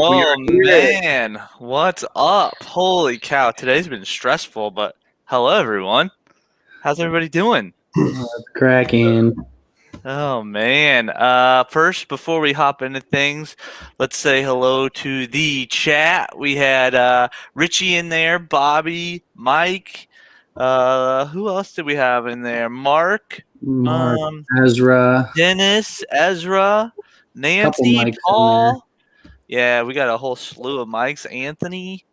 Oh man, what's up? Holy cow, today's been stressful, but hello everyone. How's everybody doing? Cracking. Oh man. First, before we hop into things, let's say hello to the chat. We had Richie in there, Bobby, Mike. Who else did we have in there? Mark, Ezra, Dennis, Ezra, Nancy, Paul. Yeah, we got a whole slew of mics. Anthony,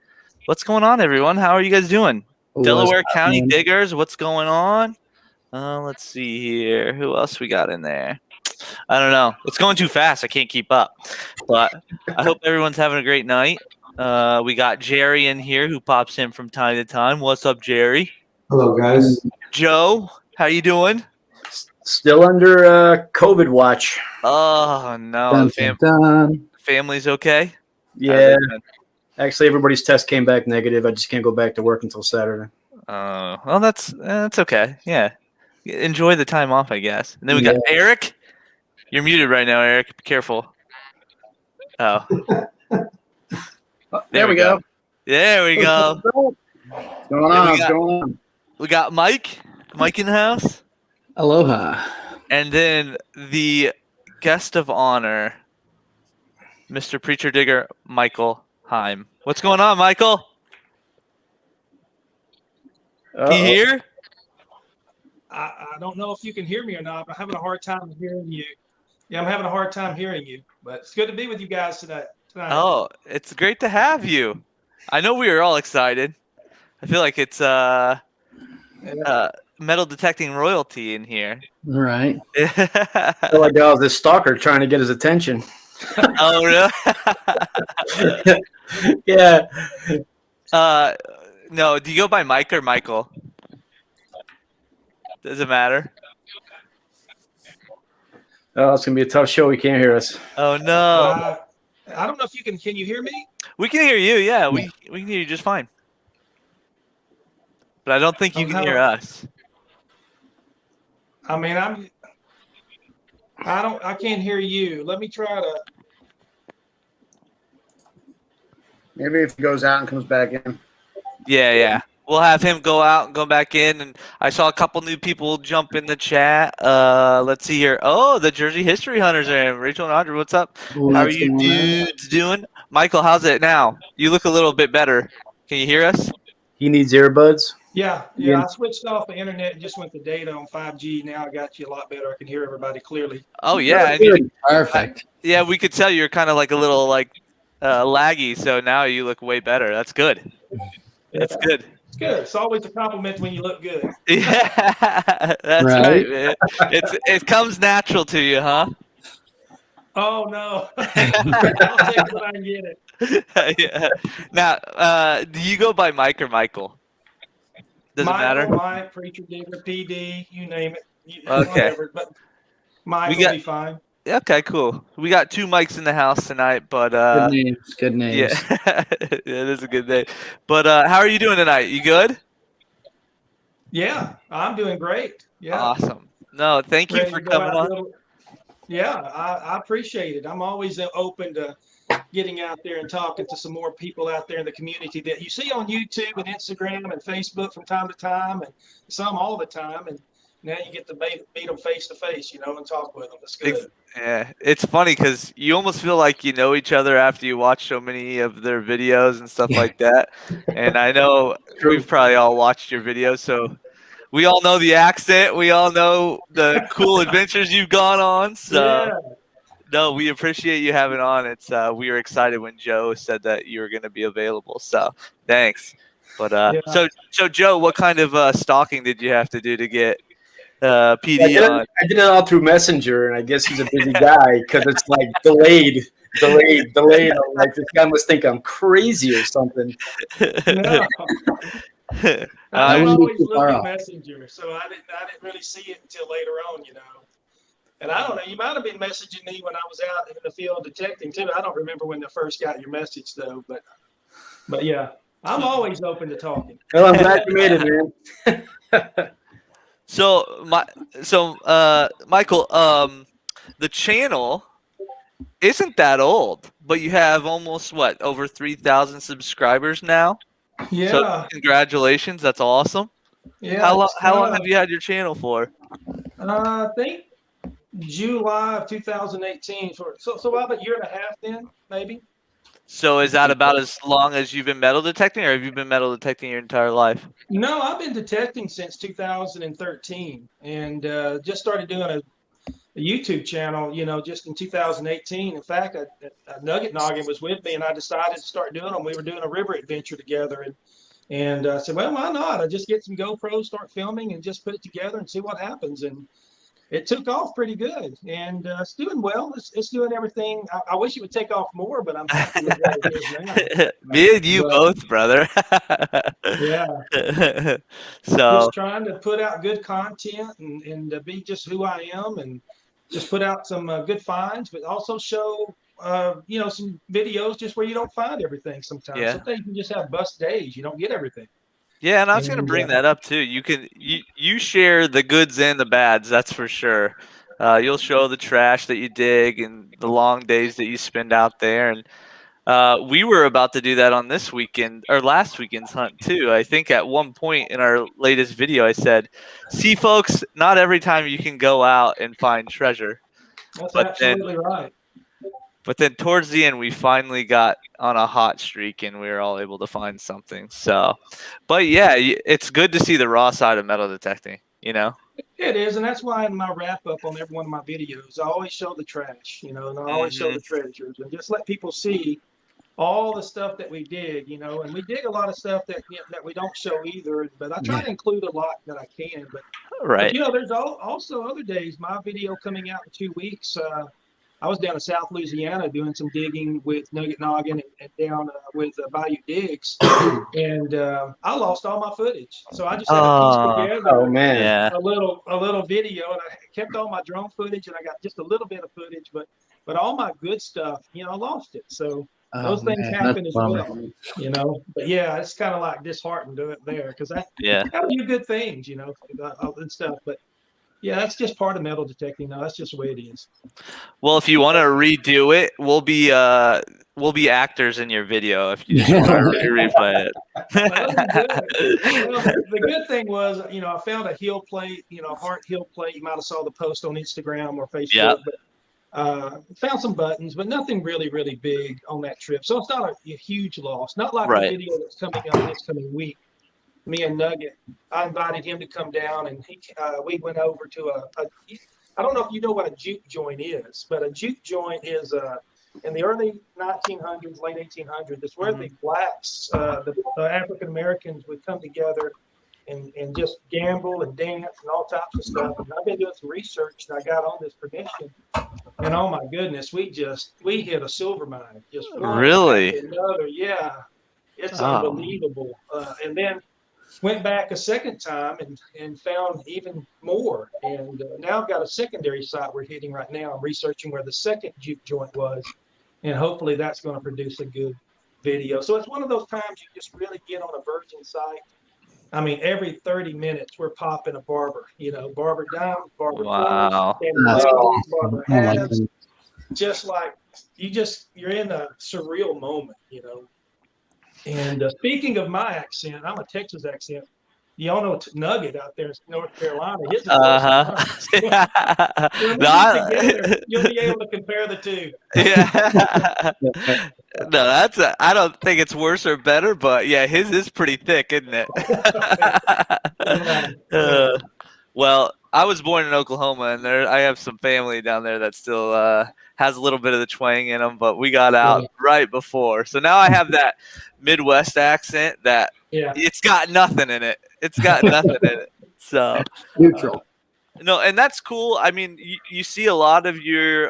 what's going on, everyone? How are you guys doing? Delaware County Diggers, what's going on? Let's see here. Who else we got in there? I don't know. It's going too fast. I can't keep up. But I hope everyone's having a great night. We got Jerry in here who pops in from time to time. What's up, Jerry? Hello, guys. Joe, how you doing? Still under COVID watch. Oh, no. Family's okay? Yeah. Actually, everybody's test came back negative. I just can't go back to work until Saturday. Well, that's okay. Yeah. Enjoy the time off, I guess. And then we got Eric. You're muted right now, Eric. Be careful. Oh. There we go. There we go. What's going on? What's going on? We got Mike. Mike in the house. Aloha. And then the guest of honor, Mr. Preacher Digger, Michael Heim. What's going on, Michael? Can you hear? I don't know if you can hear me or not, but I'm having a hard time hearing you. Yeah, I'm having a hard time hearing you, but it's good to be with you guys tonight. Oh, it's great to have you. I know we were all excited. I feel like it's metal detecting royalty in here. Right. I feel like I was this stalker trying to get his attention. Oh, really? Yeah. No, do you go by Mike or Michael? Does it matter? Oh, it's gonna be a tough show. We can't hear us. Oh no. I don't know if you can you hear me? We can hear you. Yeah, we can hear you just fine. But I don't think you can hear us. I mean, I can't hear you. Let me try to. Maybe if it goes out and comes back in. Yeah. We'll have him go out and go back in. And I saw a couple new people jump in the chat. Let's see here. Oh, the Jersey History Hunters are in. Rachel and Audrey, what's up? How are you dudes doing? Michael, how's it now? You look a little bit better. Can you hear us? He needs earbuds. Yeah. I switched off the internet and just went to data on 5G. Now I got you a lot better. I can hear everybody clearly. Oh yeah, Perfect. Yeah, we could tell you're kind of like a little laggy. So now you look way better. That's good. That's good. It's good. It's always a compliment when you look good. Yeah, that's right, man. It comes natural to you, huh? Oh no. I'll take it when I can get it. Yeah. Now, do you go by Mike or Michael? Does it matter? Mike, Preacher Digger, PD, you name it. Okay. Whatever, but Mike will be fine. Okay, cool. We got 2 mics in the house tonight, but good names. Yeah, it is a good day. But how are you doing tonight? You good? Yeah, I'm doing great. Yeah. Awesome. No, thank you for coming on. Yeah, I appreciate it. I'm always open to getting out there and talking to some more people out there in the community that you see on YouTube and Instagram and Facebook from time to time, and some all the time. And now you get to meet them face to face, and talk with them. It's good. Yeah, it's funny because you almost feel like you know each other after you watch so many of their videos and stuff like that. And I know we've probably all watched your videos, so we all know the accent. We all know the cool adventures you've gone on. So, no, we appreciate you having on. It's we were excited when Joe said that you were going to be available. So, thanks. But so Joe, what kind of stalking did you have to do to get PD on? I did it all through Messenger, and I guess he's a busy guy because it's like delayed. I'm like, this guy must think I'm crazy or something. No. I always look at Messenger, so I didn't really see it until later on, And I don't know, you might have been messaging me when I was out in the field detecting too. I don't remember when I first got your message though, but yeah, I'm always open to talking. Well, I'm glad you made it, man. So Michael, the channel isn't that old, but you have almost over 3,000 subscribers now. Yeah. So congratulations, that's awesome. Yeah. How long have you had your channel for? I think July of 2018. So about a year and a half then, maybe. So is that about as long as you've been metal detecting, or have you been metal detecting your entire life? No, I've been detecting since 2013, and just started doing a YouTube channel, just in 2018. In fact, a Nugget Noggin was with me, and I decided to start doing them. We were doing a river adventure together, and I said, well, why not? I just get some GoPros, start filming, and just put it together and see what happens. And it took off pretty good, and it's doing well. It's doing everything. I wish it would take off more, but I'm happy with what it is now. Me and you both, brother. Yeah. So just trying to put out good content and be just who I am, and just put out some good finds, but also show some videos just where you don't find everything sometimes. Yeah. Sometimes you can just have bust days. You don't get everything. Yeah, and I was going to bring that up too. You share the goods and the bads, that's for sure. You'll show the trash that you dig and the long days that you spend out there. And we were about to do that on this weekend or last weekend's hunt too. I think at one point in our latest video, I said, "See, folks, not every time you can go out and find treasure." That's absolutely right. But then towards the end, we finally got on a hot streak and we were all able to find something. So, but yeah, it's good to see the raw side of metal detecting, It is. And that's why in my wrap up on every one of my videos, I always show the trash, and I always show the treasures, and just let people see all the stuff that we dig, and we dig a lot of stuff that we don't show either, but I try to include a lot that I can. But right. But, there's also other days, my video coming out in 2 weeks, I was down in South Louisiana doing some digging with Nugget Noggin and down with Bayou Digs, and I lost all my footage. So I just had to piece together Oh man, Yeah. a little video, and I kept all my drone footage, and I got just a little bit of footage, but all my good stuff, I lost it. So those things happen as well, But yeah, it's kind of like disheartened there because I got a few good things, and stuff. But yeah, that's just part of metal detecting. Now that's just the way it is. Well, if you want to redo it, we'll be actors in your video if you just want to replay it. Well, the good thing was, I found a heel plate, heart heel plate. You might have saw the post on Instagram or Facebook. Yeah. But found some buttons, but nothing really, really big on that trip. So it's not a huge loss. Not like the video that's coming up this coming week. Me and Nugget, I invited him to come down, and we went over to I don't know if you know what a juke joint is, but a juke joint is in the early 1900s, late 1800s. It's where the blacks, the African Americans, would come together and just gamble and dance and all types of stuff. And I've been doing some research, and I got on this permission. And oh my goodness, we hit a silver mine. Just one Really? after another. Yeah, it's unbelievable. And then went back a second time and found even more. And now I've got a secondary site we're hitting right now. I'm researching where the second juke joint was, and hopefully that's going to produce a good video. So it's one of those times you just really get on a virgin site. I mean, every 30 minutes we're popping a barber, barber down, barber Wow. barber halves, just like you're in a surreal moment, And speaking of my accent, I'm a Texas accent. Y'all know Nugget out there in North Carolina. His is together, you'll be able to compare the two. Yeah. No, I don't think it's worse or better, but yeah, his is pretty thick, isn't it? Well, I was born in Oklahoma, and I have some family down there that still has a little bit of the twang in them, but we got out right before. So now I have that Midwest accent that it's got nothing in it. It's got nothing in it. So neutral. No, and that's cool. I mean, you see a lot of your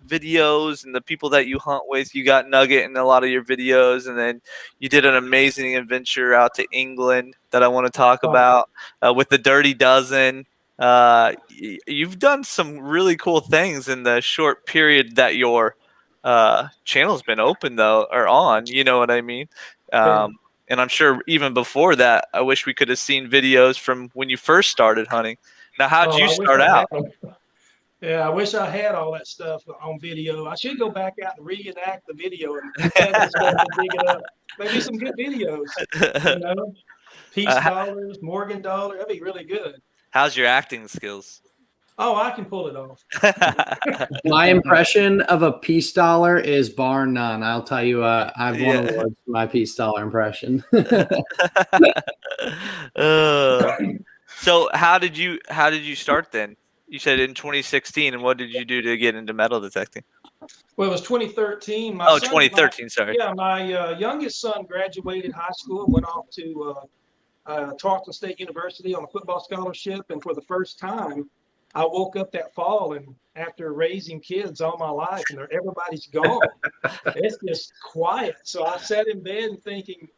videos and the people that you hunt with. You got Nugget in a lot of your videos, and then you did an amazing adventure out to England that I want to talk about with the Dirty Dozen. You've done some really cool things in the short period that your channel's been open, though, or on. You know what I mean? And I'm sure even before that, I wish we could have seen videos from when you first started hunting. Now, how'd you start out? Yeah, I wish I had all that stuff on video. I should go back out and reenact the video and dig it up. Maybe some good videos, Peace dollars, Morgan dollar. That'd be really good. How's your acting skills? Oh, I can pull it off. My impression of a peace dollar is bar none. I'll tell you, I've won awards for my peace dollar impression. So how did you start then? You said in 2016, and what did you do to get into metal detecting? Well, it was 2013. 2013, sorry. Yeah, my youngest son graduated high school and went off to Tarleton State University on a football scholarship. And for the first time, I woke up that fall, and after raising kids all my life, and everybody's gone, it's just quiet. So I sat in bed and thinking,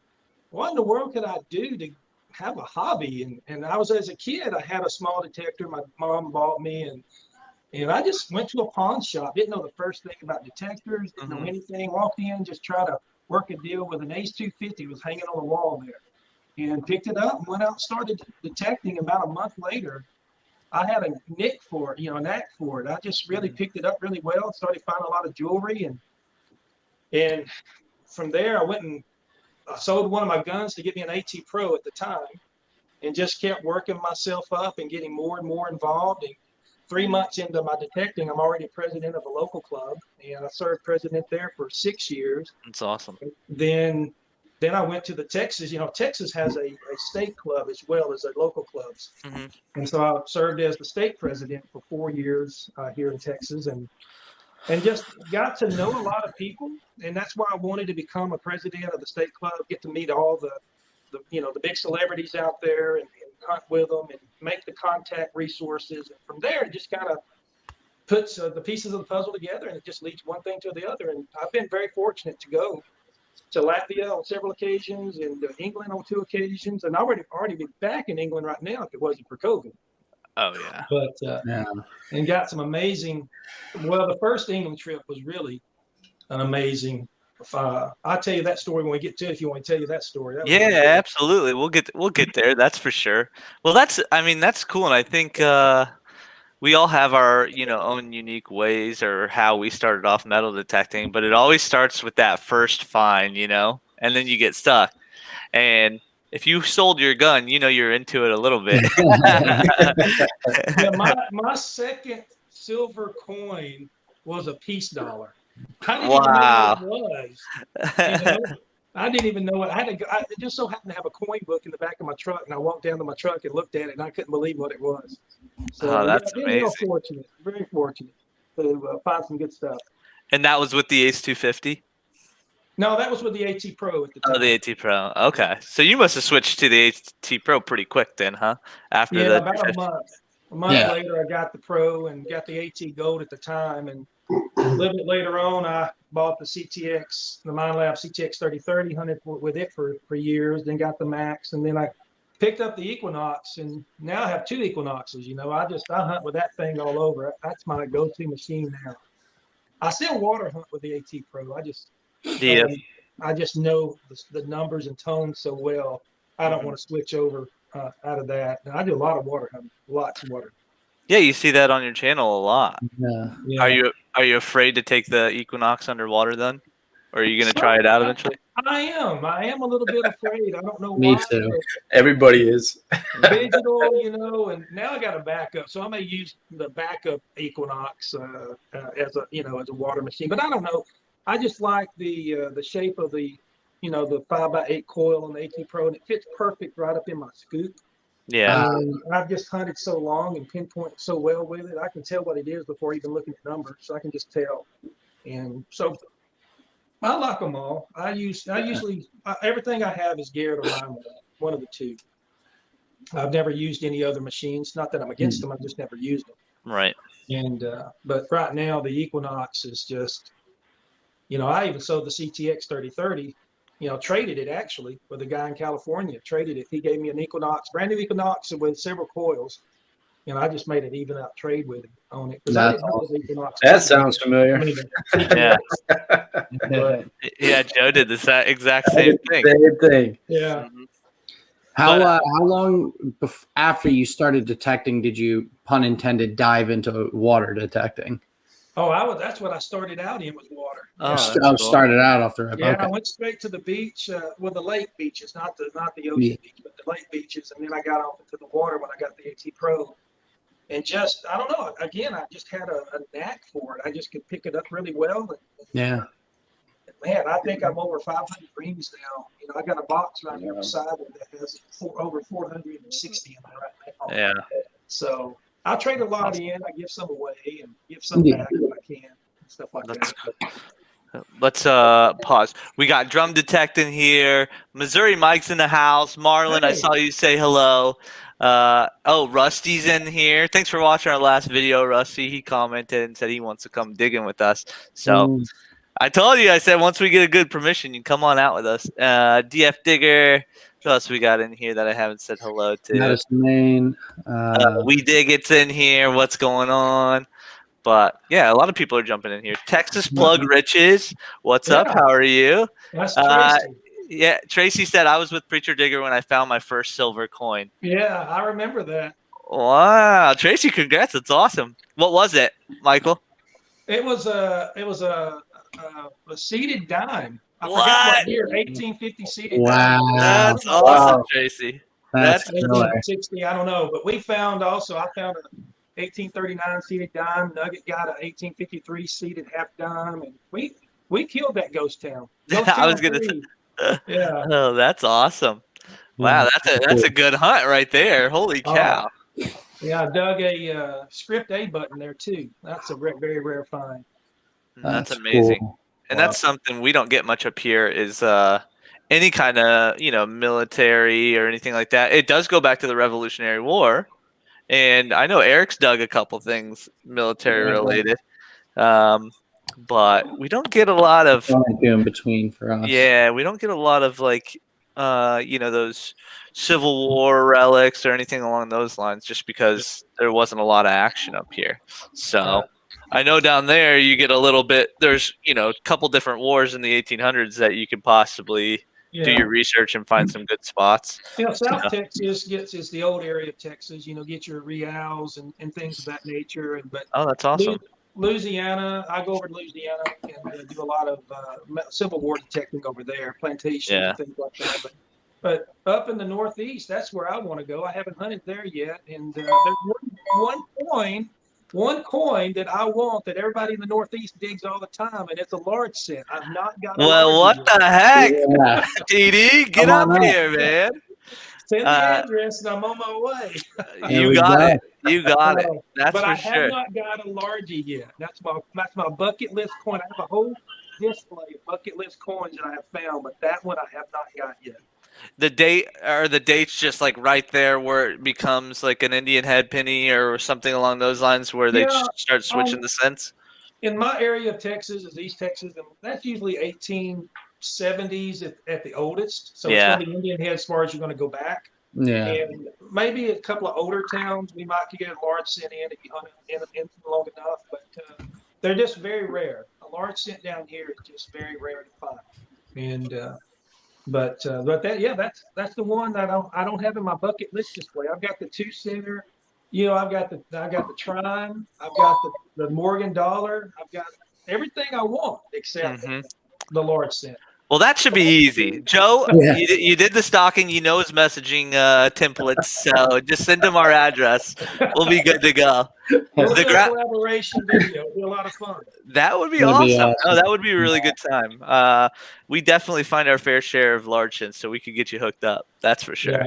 what in the world could I do to have a hobby? And I was, as a kid, I had a small detector my mom bought me, and I just went to a pawn shop, didn't know the first thing about detectors, didn't know anything, walked in, just tried to work a deal with an Ace 250 was hanging on the wall there, and picked it up and went out and started detecting. About a month later, I had a knack for it. I just really picked it up really well, started finding a lot of jewelry, and from there I went and I sold one of my guns to get me an AT Pro at the time, and just kept working myself up and getting more and more involved. And 3 months into my detecting, I'm already president of a local club, and I served president there for 6 years. That's awesome. Then I went to the Texas. Texas has a state club as well as a local clubs. And so I served as the state president for 4 years here in Texas, and just got to know a lot of people. And that's why I wanted to become a president of the state club, get to meet all the big celebrities out there and hunt with them and make the contact resources. And from there, it just kind of puts the pieces of the puzzle together, and it just leads one thing to the other. And I've been very fortunate to go to Latvia on several occasions and England on 2 occasions, and I already been back in England right now if it wasn't for COVID. Oh yeah. But and got some amazing. Well, the first England trip was really an amazing. I'll tell you that story when we get to it. If you want to tell you that story, that Yeah, really absolutely. We'll get there. That's for sure. Well, that's cool, and I think we all have our own unique ways or how we started off metal detecting, but it always starts with that first find, and then you get stuck. And if you sold your gun, you're into it a little bit. Yeah, my second silver coin was a peace dollar. I didn't even know what it was. I didn't even know it. I just so happened to have a coin book in the back of my truck, and I walked down to my truck and looked at it, and I couldn't believe what it was. So that's amazing. Real fortunate, very fortunate to find some good stuff. And that was with the Ace 250? No, that was with the AT Pro at the time. Oh, the AT Pro. Okay, so you must have switched to the AT Pro pretty quick then, huh? After about a month. A month later, I got the Pro and got the AT Gold at the time, and a little bit later on, I bought the CTX, the Minelab CTX 3030, hunted with it for years, then got the Max, and then I picked up the Equinox, and now I have 2 Equinoxes. I hunt with that thing all over. That's my go-to machine now. I still water hunt with the AT Pro. I just know the numbers and tones so well. I don't want to switch over out of that. And I do a lot of water hunting, lots of water. Yeah, you see that on your channel a lot. Yeah. Are you afraid to take the Equinox underwater then? Or are you going to try it out eventually? I am a little bit afraid. I don't know why. Me too. Everybody is. Digital, and now I got a backup. So I may use the backup Equinox as a water machine. But I don't know. I just like the shape of the 5x8 coil on the AT Pro, and it fits perfect right up in my scoop. Yeah. I've just hunted so long and pinpointed so well with it. I can tell what it is before even looking at numbers, so I can just tell. And so I like them all. I usually everything I have is geared around one of the 2. I've never used any other machines. Not that I'm against them. I've just never used them. Right. And but right now the Equinox is just, I even sold the CTX 3030. Traded it actually with a guy in California. Traded it. He gave me an Equinox, brand new Equinox with several coils. I just made an even out trade with him on it. That sounds familiar. Yeah. Yeah, Joe did the exact same thing. Same thing. Yeah. Mm-hmm. How long after you started detecting did you, pun intended, dive into water detecting? Oh, that's what I started out in, was water. Cool. Started out off the rip. Yeah, okay. I went straight to the beach, the lake beaches, not the ocean beach, but the lake beaches, and then I got off into the water when I got the AT Pro. And just, I don't know, again, I just had a knack for it. I just could pick it up really well. Yeah. Man, I think I'm over 500 rings now. I got a box right here beside it that has over 460 in there right now. Yeah. So I trade a lot in. I give some away and give some back if I can. Stuff like that. Let's pause. We got drum detecting here. Missouri Mike's in the house. Marlon, I saw you say hello. Rusty's in here. Thanks for watching our last video, Rusty. He commented and said he wants to come digging with us. So I told you, I said once we get a good permission, you can come on out with us. DF Digger. Who else we got in here that I haven't said hello to? Madison, Maine. We Dig It's in here. What's going on? But yeah, a lot of people are jumping in here. Texas Plug Riches. What's up? How are you? That's Tracy. Yeah, Tracy said I was with Preacher Digger when I found my first silver coin. Yeah, I remember that. Wow, Tracy, congrats! It's awesome. What was it, Michael? It was a seated dime. I forgot what year, 1850 seated wow. dime. That's awesome, Tracy. That's 1860. I don't know, but I found a 1839 seated dime. Nugget got a 1853 seated half dime, and we killed that ghost town. I was gonna say. Yeah. Oh, that's awesome. Wow, that's a good hunt right there. Holy cow. Yeah, I dug a script A button there too. That's a very rare find. That's amazing. Cool. And that's something we don't get much up here is any kind of, military or anything like that. It does go back to the Revolutionary War. And I know Eric's dug a couple things military related. But we don't get a lot of in between for us. Yeah, we don't get a lot of like those Civil War relics or anything along those lines, just because there wasn't a lot of action up here. So I know down there you get a little bit. There's a couple different wars in the 1800s that you could possibly do your research and find some good spots. South Texas is the old area of Texas. Get your reals and things of that nature. But that's awesome. Louisiana, I go over to Louisiana and do a lot of Civil War detecting over there, plantations and things like that. But up in the Northeast, that's where I want to go. I haven't hunted there yet, and there's one coin that I want that everybody in the Northeast digs all the time, and it's a large cent. I've not got. Well, what the heck, TD? Get up here, man. Send the address, and I'm on my way. You got it. You got it. That's but for I sure. have not got a largie yet. That's my bucket list coin. I have a whole display of bucket list coins that I have found, but that one I have not got yet. The dates just like right there where it becomes like an Indian head penny or something along those lines, where they start switching the cents. In my area of Texas is East Texas, and that's usually 1870s at the oldest. So it's going to be Indian head as far as you're going to go back. Yeah. And maybe a couple of older towns, we might get a large cent in if you hunt it in long enough, but they're just very rare. A large cent down here is just very rare to find. And but that's the one that I don't have in my bucket list display. I've got the 2-center, I've got the Trine, I've got the Morgan dollar, I've got everything I want except the large cent. Well, that should be easy. Joe, you did the stalking. You know his messaging templates, so just send him our address. We'll be good to go. The collaboration video will be a lot of fun. That would be awesome. Oh, that would be a really good time. We definitely find our fair share of large cents, so we could get you hooked up. That's for sure. Yeah.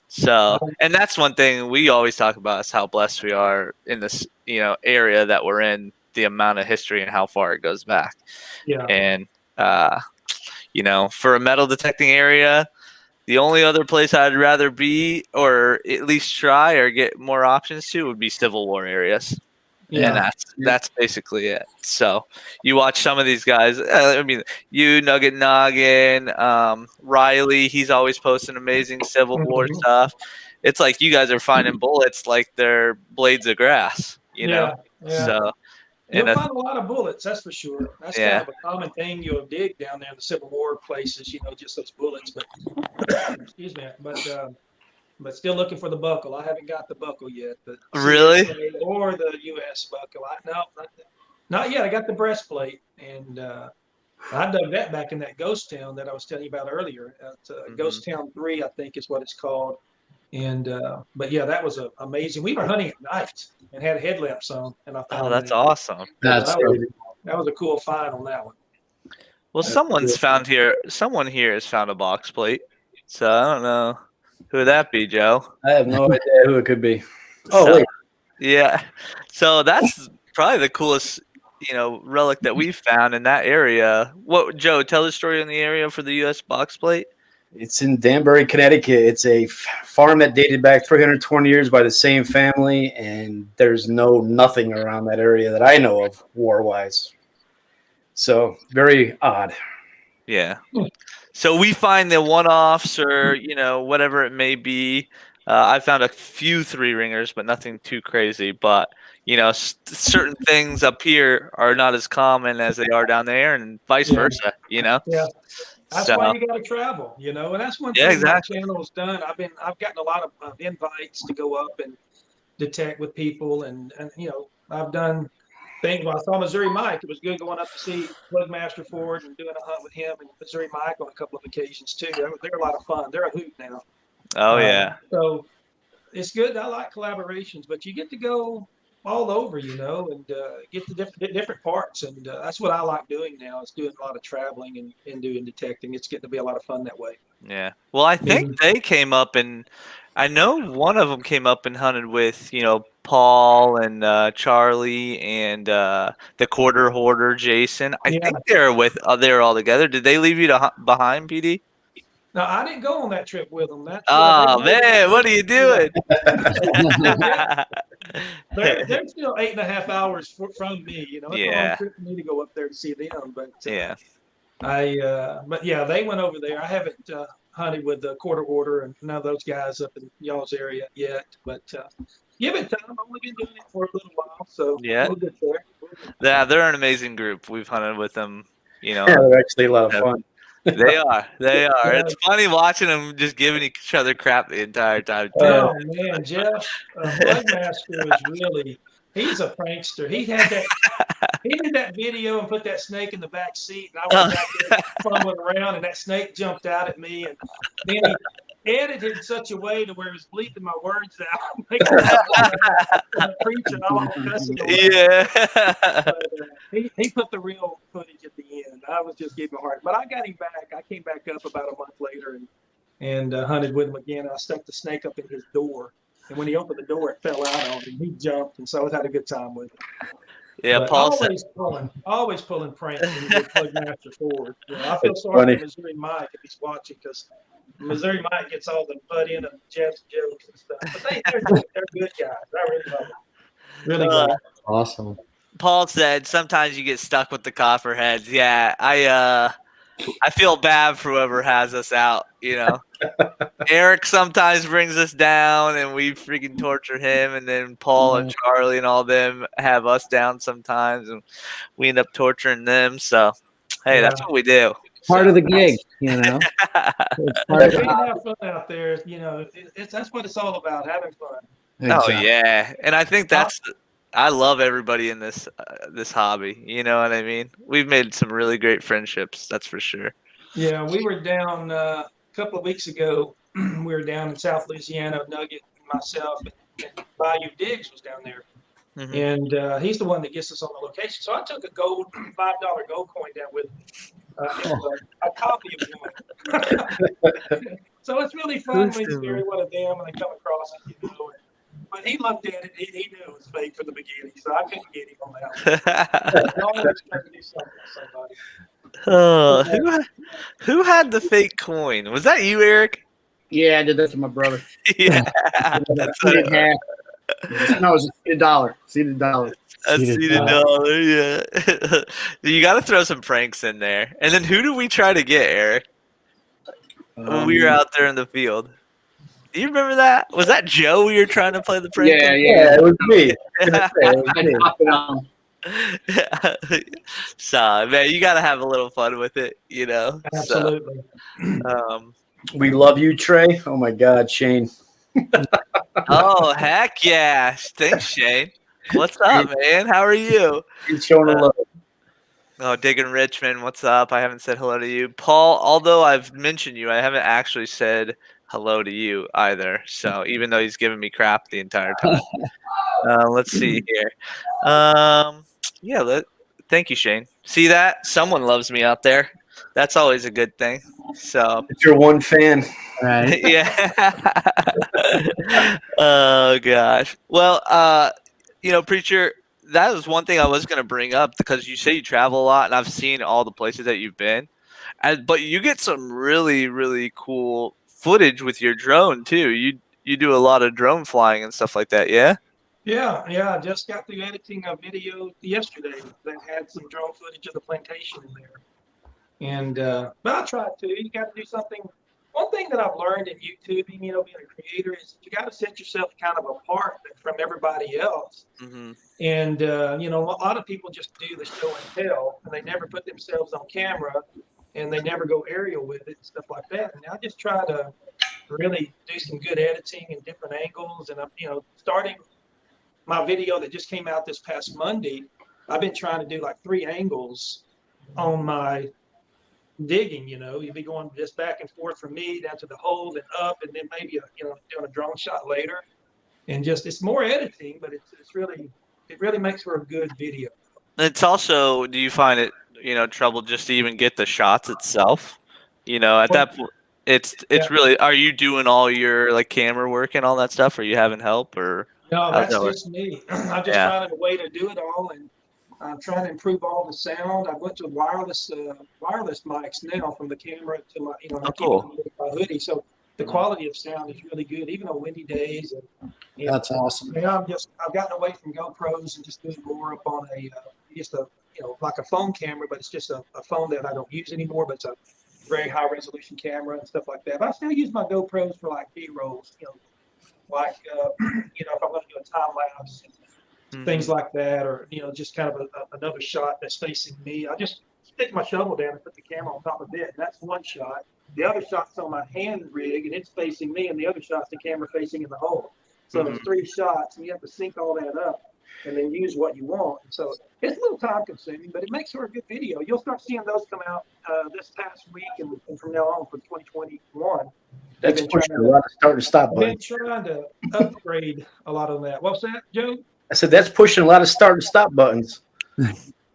So, and that's one thing we always talk about is how blessed we are in this, area that we're in, the amount of history and how far it goes back. Yeah. And for a metal detecting area, the only other place I'd rather be, or at least try or get more options to, would be Civil War areas. Yeah. And that's basically it. So you watch some of these guys. Nugget Noggin, Riley, he's always posting amazing Civil War stuff. It's like you guys are finding bullets like they're blades of grass, Yeah. So. You'll find a lot of bullets, that's for sure. That's kind of a common thing you'll dig down there in the Civil War places, just those bullets. But excuse me, but still looking for the buckle. I haven't got the buckle yet. Really? Or the U.S. buckle. Not yet. I got the breastplate, and I dug that back in that ghost town that I was telling you about earlier. Ghost Town 3, I think is what it's called. And but that was amazing. We were hunting at night and had headlamps on, and I found that's awesome. That was a cool find on that one. Well, someone here has found a box plate, so I don't know who that be, Joe. I have no idea who it could be. Wait. Yeah, so that's probably the coolest relic that we've found in that area. What, Joe? Tell the story in the area for the U.S. box plate. It's in Danbury, Connecticut. It's a farm that dated back 320 years by the same family, and there's nothing around that area that I know of war-wise. So very odd. Yeah. So we find the one-offs or, whatever it may be. I found a few 3-ringers, but nothing too crazy. But, certain things up here are not as common as they are down there and vice versa, Yeah. That's why you got to travel, and that's one thing my channel has done. I've gotten a lot of invites to go up and detect with people, and I've done things. When I saw Missouri Mike, it was good going up to see Plugmaster Ford and doing a hunt with him and Missouri Mike on a couple of occasions too. They're a lot of fun. They're a hoot now. Oh yeah. So it's good. I like collaborations, but you get to go all over, and get to different parts, and that's what I like doing now. Is doing a lot of traveling and doing detecting. It's getting to be a lot of fun that way. Yeah. Well, I think they came up, and I know one of them came up and hunted with Paul and Charlie and the quarter hoarder Jason. I think they're all together. Did they leave you behind, PD? No, I didn't go on that trip with them. Oh man, what are you doing? They're still 8.5 hours from me. You know, it's a long trip for me to go up there to see them. But but yeah, they went over there. I haven't hunted with the quarter order and none of those guys up in y'all's area yet. But give it time. I've only been doing it for a little while, so we'll get there. Yeah, they're an amazing group. We've hunted with them. You know, they're actually a lot of fun. They are. It's funny watching them just giving each other crap the entire time. Oh man, Jeff Bloodmaster is he's a prankster. He did that video and put that snake in the back seat, and I was back there fumbling around, and that snake jumped out at me, and then he edited in such a way to where he was bleeping my words out, making the preacher all cussing away. But, he put the real footage at the end. I was just giving him a heart, but I got him back. I came back up about a month later and hunted with him again. I stuck the snake up in his door, and when he opened the door, it fell out on him. He jumped, and so I had a good time with him. Yeah, but Paul always pulling pranks when you get Plugmaster forward. You know, I feel sorry for Missouri Mike if he's watching, because Missouri Mike gets all the butt in of Jeff's jokes and stuff. But they're good guys. I really love them. Really good. Awesome. Paul said sometimes you get stuck with the copperheads. Yeah, I feel bad for whoever has us out, you know. Eric sometimes brings us down and we freaking torture him, and then Paul and Charlie and all them have us down sometimes and we end up torturing them. So hey, that's what we do. Part of the gig, you know. Have fun out there, you know. That's what it's all about, having fun. Exactly. Oh yeah, and I think I love everybody in this hobby. You know what I mean? We've made some really great friendships. That's for sure. Yeah, we were down a couple of weeks ago. We were down in South Louisiana. Nugget, myself, and Bayou Diggs was down there, and he's the one that gets us on the location. So I took a $5 gold coin down with me, a copy of one. So it's really fun when you carry one of them and they come across it, you know. But he looked at it. He knew it was fake from the beginning, so I couldn't get him on that one. Always trying to do something with somebody. Who had the fake coin? Was that you, Eric? Yeah, I did that to my brother. Yeah. That's what it had. No, it was $1. Seated dollar. A seated dollar, yeah. You got to throw some pranks in there. And then who do we try to get, Eric? When we were out there in the field. Do you remember that? Was that Joe we were trying to play the prank? Yeah, it was me. So, man, you got to have a little fun with it, you know? Absolutely. So, we love you, Trey. Oh, my God, Shane. Oh, heck yeah. Thanks, Shane. What's up, man? How are you? He's showing a love. Oh, Diggin Richmond, what's up? I haven't said hello to you. Paul, although I've mentioned you, I haven't actually said hello to you either. So even though he's giving me crap the entire time. Let's see here. Thank you, Shane. See that? Someone loves me out there. That's always a good thing. So it's your one fan. Right. Yeah. Oh gosh. Well, you know, Preacher, that was one thing I was going to bring up, because you say you travel a lot, and I've seen all the places that you've been. But you get some really, really cool footage with your drone too. You do a lot of drone flying and stuff like that, yeah? Yeah. I just got through editing a video yesterday that had some drone footage of the plantation in there. And but I tried to. You got to do something. One thing that I've learned in YouTubing, you know, being a creator, is you got to set yourself kind of apart from everybody else. Mm-hmm. And you know, a lot of people just do the show and tell, and they never put themselves on camera, and they never go aerial with it and stuff like that. And I just try to really do some good editing and different angles. And I'm, you know, starting my video that just came out this past Monday, I've been trying to do like 3 angles on my digging. You know, you'd be going just back and forth from me down to the hole and up, and then maybe doing a drone shot later. And just, it's more editing, but it really makes for a good video. It's also, do you find it, you know, trouble just to even get the shots itself? You know, at that point, it's really, are you doing all your like camera work and all that stuff? Are you having help, or? No, that's just me. I'm just finding a way to do it all, and I'm trying to improve all the sound. I went to wireless mics now from the camera to my, I keep it underneath my hoodie. So the quality of sound is really good, even on windy days. And that's awesome. I've gotten away from GoPros and just doing more up on like a phone camera, but it's just a phone that I don't use anymore, but it's a very high resolution camera and stuff like that. But I still use my GoPros for like B-rolls, like, if I'm going to do a time lapse, things like that, or, just kind of another shot that's facing me. I just stick my shovel down and put the camera on top of it. And that's one shot. The other shot's on my hand rig and it's facing me, and the other shot's the camera facing in the hole. So there's 3 shots, and you have to sync all that up and then use what you want. And so it's a little time consuming, but it makes for a good video. You'll start seeing those come out this past week and from now on for 2021. That's pushing a lot of start and stop buttons. I've been trying to upgrade a lot of that. What's that, Joe? I said that's pushing a lot of start and stop buttons.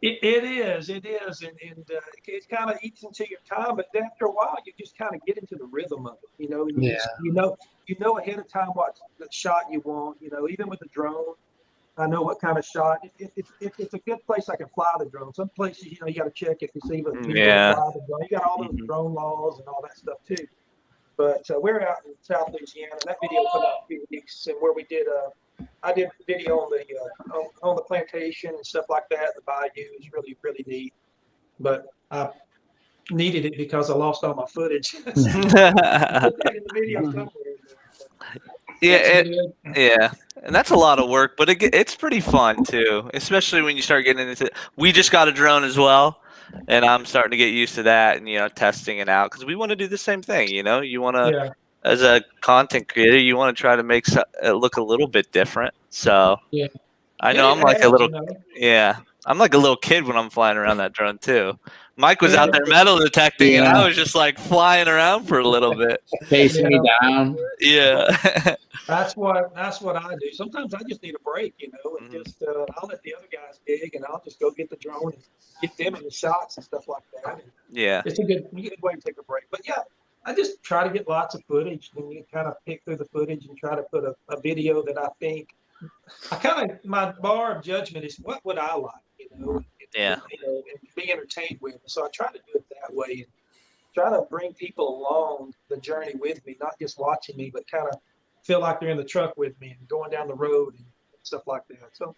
It is, and it kind of eats into your time. But after a while, you just kind of get into the rhythm of it. You know ahead of time what the shot you want. Even with the drone, I know what kind of shot. If it's a good place, I can fly the drone. Some places, you got to check if it's even fly the drone. You got all those drone laws and all that stuff too. But we're out in South Louisiana. That video put out a few weeks, and where we did I did a video on the plantation and stuff like that. The bayou is really, really neat. But I needed it because I lost all my footage. Put that in the video somewhere. Yeah, and that's a lot of work, but it's pretty fun too, especially when you start getting into it. We just got a drone as well, and I'm starting to get used to that and testing it out because we want to do the same thing. You want to, as a content creator, you want to try to make it look a little bit different. So I know I'm like a little I'm like a little kid when I'm flying around that drone too. Mike was out there metal detecting, and I was just like flying around for a little bit, facing me down. Yeah. That's what I do. Sometimes I just need a break, and just I'll let the other guys dig, and I'll just go get the drone and get them in the shots and stuff like that. And it's a good way to take a break. But I just try to get lots of footage, and you kind of pick through the footage and try to put a video that I think my bar of judgment is what would I like, and be entertained with. So I try to do it that way and try to bring people along the journey with me, not just watching me, but kind of feel like they're in the truck with me and going down the road and stuff like that. So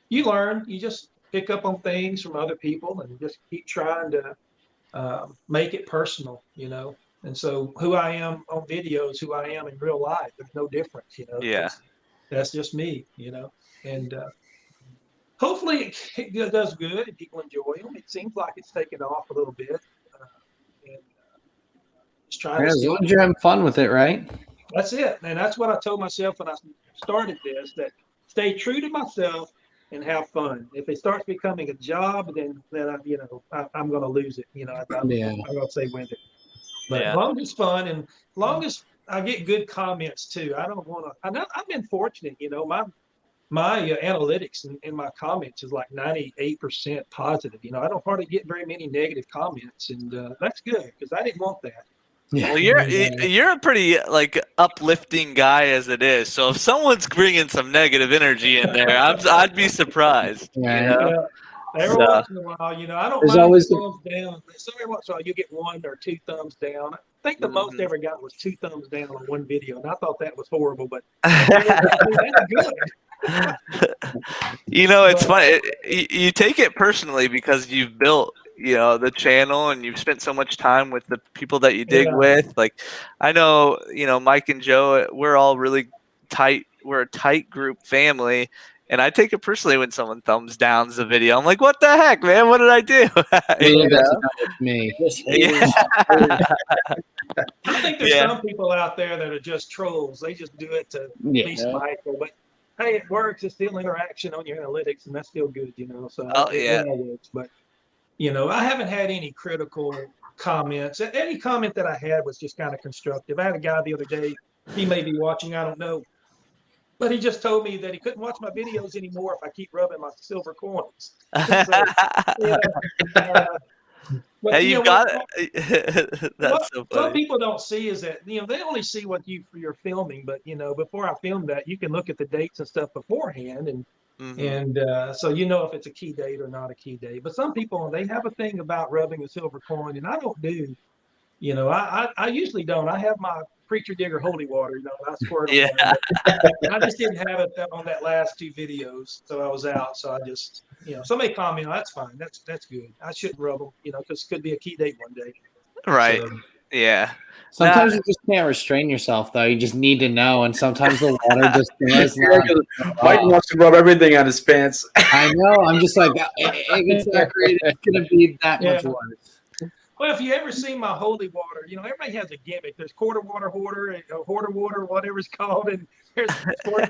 you learn, you just pick up on things from other people and just keep trying to make it personal, And so who I am on video is who I am in real life. There's no difference, That's just me, and hopefully it does good and people enjoy them. It seems like it's taken off a little bit. Just trying as long as you're having fun with it, right? That's it. And that's what I told myself when I started this, that stay true to myself and have fun. If it starts becoming a job, then I'm going to lose it. I'm going to stay with it. But as long as it's fun and as long as I get good comments too, I don't want to. I've been fortunate, my analytics in my comments is like 98% positive. I don't hardly get very many negative comments, and that's good because I didn't want that. Yeah. Well, you're a pretty uplifting guy as it is. So if someone's bringing some negative energy in there, I'd be surprised. Every once in a while, I don't mind thumbs down. So every once in a while, you get 1 or 2 thumbs down. I think the most I ever got was 2 thumbs down on one video, and I thought that was horrible, but that's good. It's funny. You take it personally because you've built, the channel and you've spent so much time with the people that you dig with. Like, I know, Mike and Joe, we're all really tight. We're a tight group family. And I take it personally when someone thumbs downs the video. I'm like, what the heck, man? What did I do? That's me. I think there's some people out there that are just trolls. They just do it to be spiteful. But hey, it works. It's still interaction on your analytics, and that's still good, So it works. But I haven't had any critical comments. Any comment that I had was just kind of constructive. I had a guy the other day. He may be watching. I don't know. But he just told me that he couldn't watch my videos anymore if I keep rubbing my silver coins. Hey, you got it. That's so funny. Some people don't see is that, they only see what you're filming. But, before I film that, you can look at the dates and stuff beforehand. And Mm-hmm. And so you know if it's a key date or not a key date. But some people, they have a thing about rubbing a silver coin, and I don't do. You know, I usually don't. I have my preacher digger holy water, you know, and I squirt on Yeah. there. I just didn't have it on that last 2 videos, so I was out. So I just, you know, somebody comment, oh, that's fine. That's good. I shouldn't rub them, you know, because it could be a key date one day. Right. So, Yeah. Sometimes you just can't restrain yourself, though. You just need to know, and sometimes the water just does not. Mike wants to rub everything on his pants. I know. I'm just like, it gets that great. It's gonna be that much Yeah. worse. Well, if you ever see my holy water, you know, everybody has a gimmick. There's quarter water hoarder, hoarder water, whatever it's called, and there's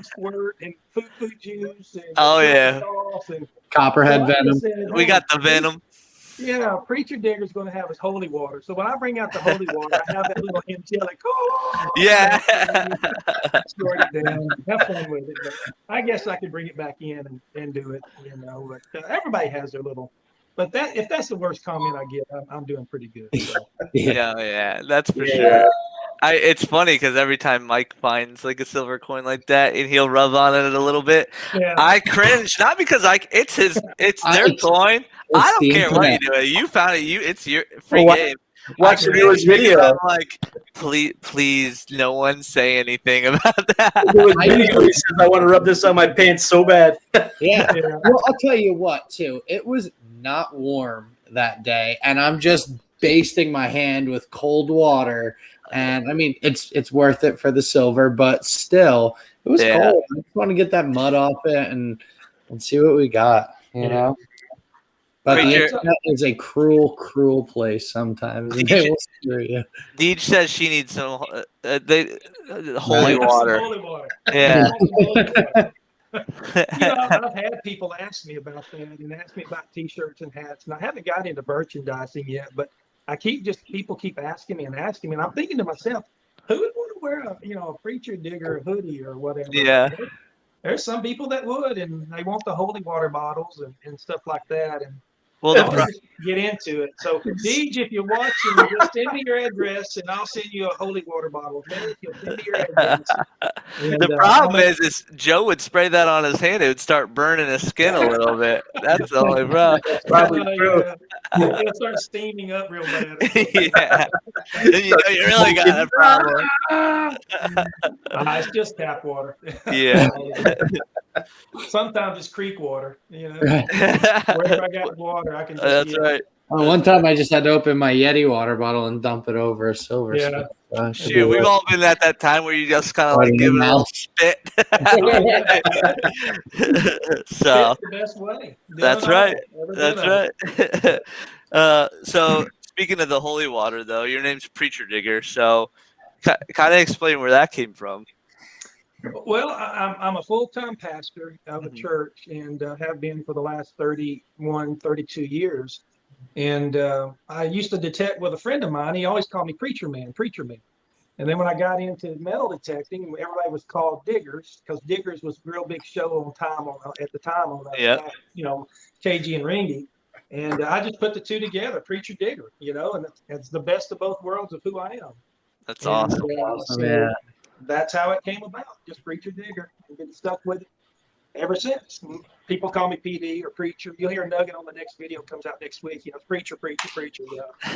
squirt and foo juice and Oh, yeah. sauce and Copperhead venom. We got the venom. Yeah, preacher digger's going to have his holy water. So when I bring out the holy water, I have that little angelic. Oh, Yeah. squirt it down. Have fun with it. But I guess I can bring it back in and do it. You know, but everybody has their little. But that if that's the worst comment I get, I'm doing pretty good. So. Yeah, that's for sure. It's funny because every time Mike finds like a silver coin like that and he'll rub on it a little bit, I cringe. Not because it's their coin. I don't care what you do. You found it. It's your free game. Watch the viewers video. I'm like, please, no one say anything about that. He says, I want to rub this on my pants so bad. Yeah. Well, I'll tell you what, too. It was not warm that day, and I'm just basting my hand with cold water. And I mean, it's worth it for the silver, but still, it was cold. I just want to get that mud off it and see what we got, you know. But the internet is a cruel, cruel place sometimes. They will screw you. Deej says she needs some holy water. Holy water. Yeah. You know, I've had people ask me about that and ask me about T-shirts and hats, and I haven't got into merchandising yet, but people keep asking me, and I'm thinking to myself, who would want to wear a preacher digger hoodie or whatever? Yeah. There's some people that would, and they want the holy water bottles and stuff like that, and well, get into it. So, Deej, if you're watching, just send me your address, and I'll send you a holy water bottle. Okay? If you'll send me your address. And, the problem is Joe would spray that on his hand. It would start burning his skin a little bit. That's the only problem. Probably true. It'll start steaming up real bad. Yeah. You really got a problem. It's just tap water. Yeah. Sometimes it's creek water. You know, wherever I got water, I can just That's right. Well, one time I just had to open my Yeti water bottle and dump it over a silver. Yeah. Shoot, we've all been at that time where you just kind of like give it a little spit. So it's the best way. That's right. That's right. So speaking of the holy water, though, your name's Preacher Digger. So kind of explain where that came from. Well, I'm a full-time pastor of a church and have been for the last 31, 32 years. And I used to detect with a friend of mine. He always called me Preacher Man. And then when I got into metal detecting, everybody was called Diggers because Diggers was a real big show at the time on KG and Ringy. And I just put the two together, Preacher Digger, and it's the best of both worlds of who I am. That's awesome. So that's how it came about, just Preacher Digger. I've been stuck with it ever since. People call me PD or Preacher. You'll hear a nugget on the next video comes out next week. Preacher.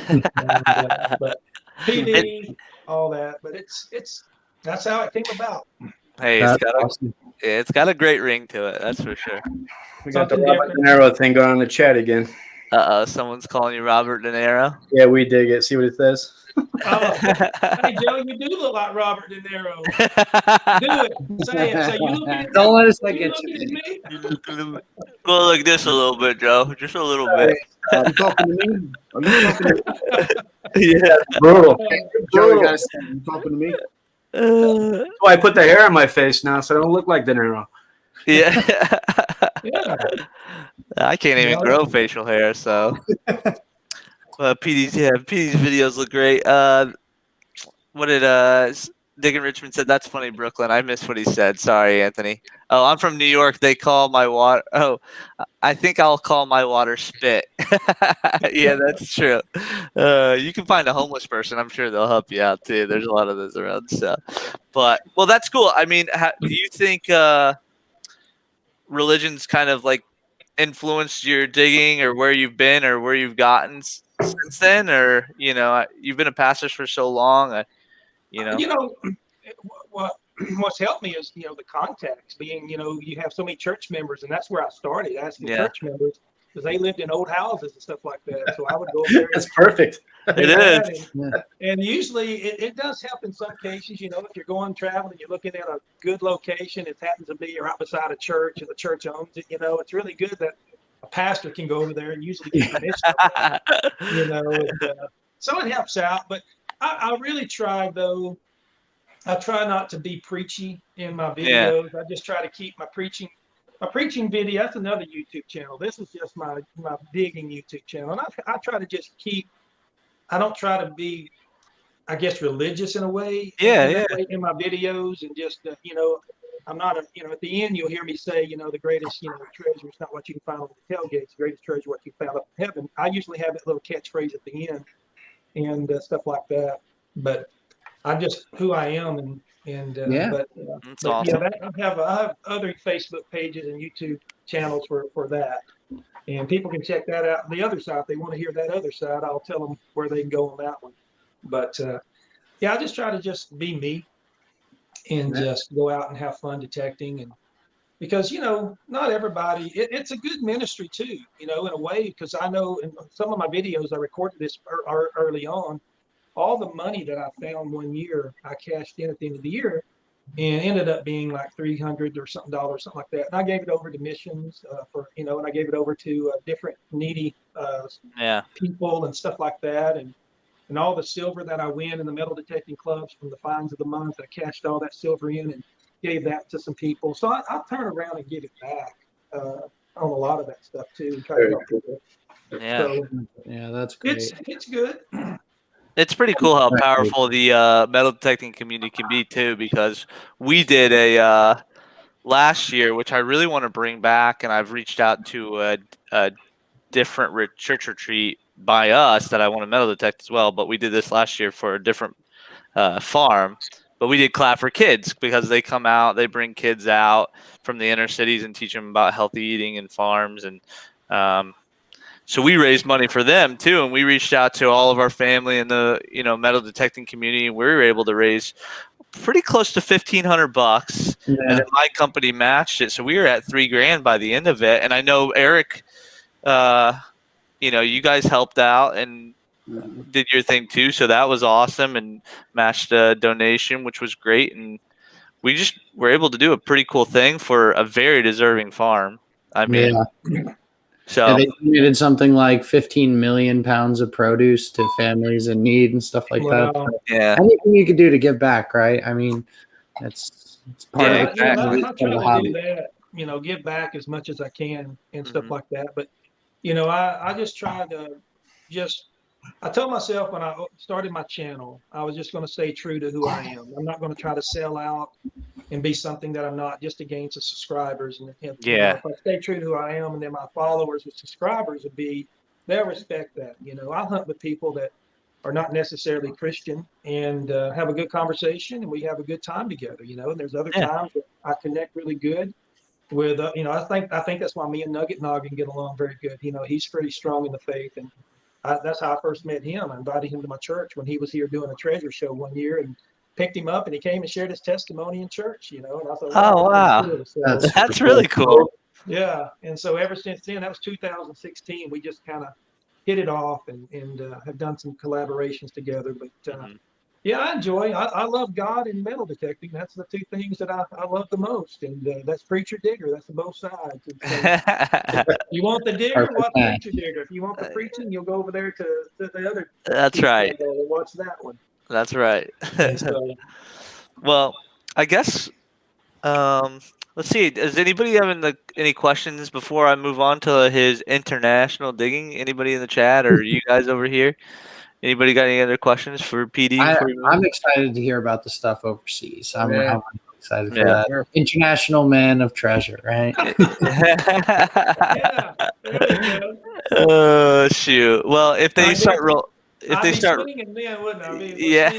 And, but PD, all that. But that's how it came about. Hey, it's got a great ring to it. That's for sure. We got the Robert De Niro thing going on in the chat again. Someone's calling you Robert De Niro. Yeah, we dig it. See what it says. Hey Joe, you do look like Robert De Niro. Do it. Say it. Say you look at me. Don't let us think me. Go like this a little bit, Joe. Just a little bit. Are you talking to me? Are you talking to me? Yeah, brutal. Joe, you talking to me? So I put the hair on my face now, so I don't look like De Niro. Yeah. I can't even grow facial hair, so. PD's videos look great. What did Dick and Richmond said? That's funny, Brooklyn. I missed what he said. Sorry, Anthony. Oh, I'm from New York. They call my water. Oh, I think I'll call my water spit. Yeah, that's true. You can find a homeless person. I'm sure they'll help you out too. There's a lot of those around. So, but that's cool. I mean, do you think religion's kind of like influenced your digging or where you've been or where you've gotten since then? Or, you've been a pastor for so long, What's helped me is, the contacts being, you have so many church members, and that's where I started asking church members, because they lived in old houses and stuff like that. So I would go there. That's perfect. It is. And usually it does help in some cases, if you're going traveling, you're looking at a good location, it happens to be right beside a church and the church owns it, it's really good that a pastor can go over there and usually get permission, so it helps out. But I really try, though, I try not to be preachy in my videos. I just try to keep my preaching video. That's another YouTube channel. This is just my digging YouTube channel. And I try to just keep, I don't try to be, I guess, religious in a way. In my videos, and just, I'm not at the end, you'll hear me say, the greatest, treasure is not what you can find on the tailgates. The greatest treasure, what you found up in heaven. I usually have that little catchphrase at the end and stuff like that. But I'm just who I am, That's awesome. I have other Facebook pages and YouTube channels for that, and people can check that out. The other side, if they want to hear that other side, I'll tell them where they can go on that one. But I just try to just be me and just go out and have fun detecting, and because not everybody. It's a good ministry too, in a way, because I know in some of my videos I recorded this early on. All the money that I found one year, I cashed in at the end of the year, and ended up being like $300 or something, like that. And I gave it over to missions and I gave it over to different needy people and stuff like that. And all the silver that I win in the metal detecting clubs from the finds of the month, I cashed all that silver in and gave that to some people. So I turn around and give it back on a lot of that stuff too. And try to help people. Yeah. So, that's great. It's good. It's pretty cool how powerful the metal detecting community can be too, because we did a last year, which I really want to bring back, and I've reached out to a different church retreat by us that I want to metal detect as well. But we did this last year for a different farm. But we did Clap for Kids, because they come out, they bring kids out from the inner cities and teach them about healthy eating and farms, and so we raised money for them too, and we reached out to all of our family in the metal detecting community, and we were able to raise pretty close to $1,500, and then my company matched it, so we were at $3,000 by the end of it. And I know Eric, you guys helped out and did your thing too, so that was awesome, and matched a donation, which was great, and we just were able to do a pretty cool thing for a very deserving farm. I mean. So they donated something like 15 million pounds of produce to families in need and stuff like that. So anything you could do to give back, right? I mean, it's part of it. I try to do that, give back as much as I can and stuff like that. But, I just try to I told myself when I started my channel, I was just going to stay true to who I am. I'm not going to try to sell out and be something that I'm not, just to gain some subscribers. And if I stay true to who I am, and then my followers and subscribers they'll respect that. I hunt with people that are not necessarily Christian, and have a good conversation, and we have a good time together. And there's other times that I connect really good with. I think that's why me and Nugget Noggin get along very good. He's pretty strong in the faith, and that's how I first met him. I invited him to my church when he was here doing a treasure show one year, and picked him up, and he came and shared his testimony in church, and I thought, wow. So, that's really cool. Yeah. And so ever since then, that was 2016, we just kind of hit it off and have done some collaborations together. But I enjoy, I love God and metal detecting. That's the two things that I love the most. And that's preacher digger. That's the both sides. So, you want the digger, watch preacher digger. If you want the preaching, you'll go over there to the other. That's right. And watch that one. That's right. So, well, I guess let's see. Does anybody have any questions before I move on to his international digging? Anybody in the chat, or you guys over here? Anybody got any other questions for PD? I'm excited to hear about the stuff overseas. I'm excited for that. International man of treasure, right? Oh shoot! Well, if they start swinging then, wouldn't I? Yeah.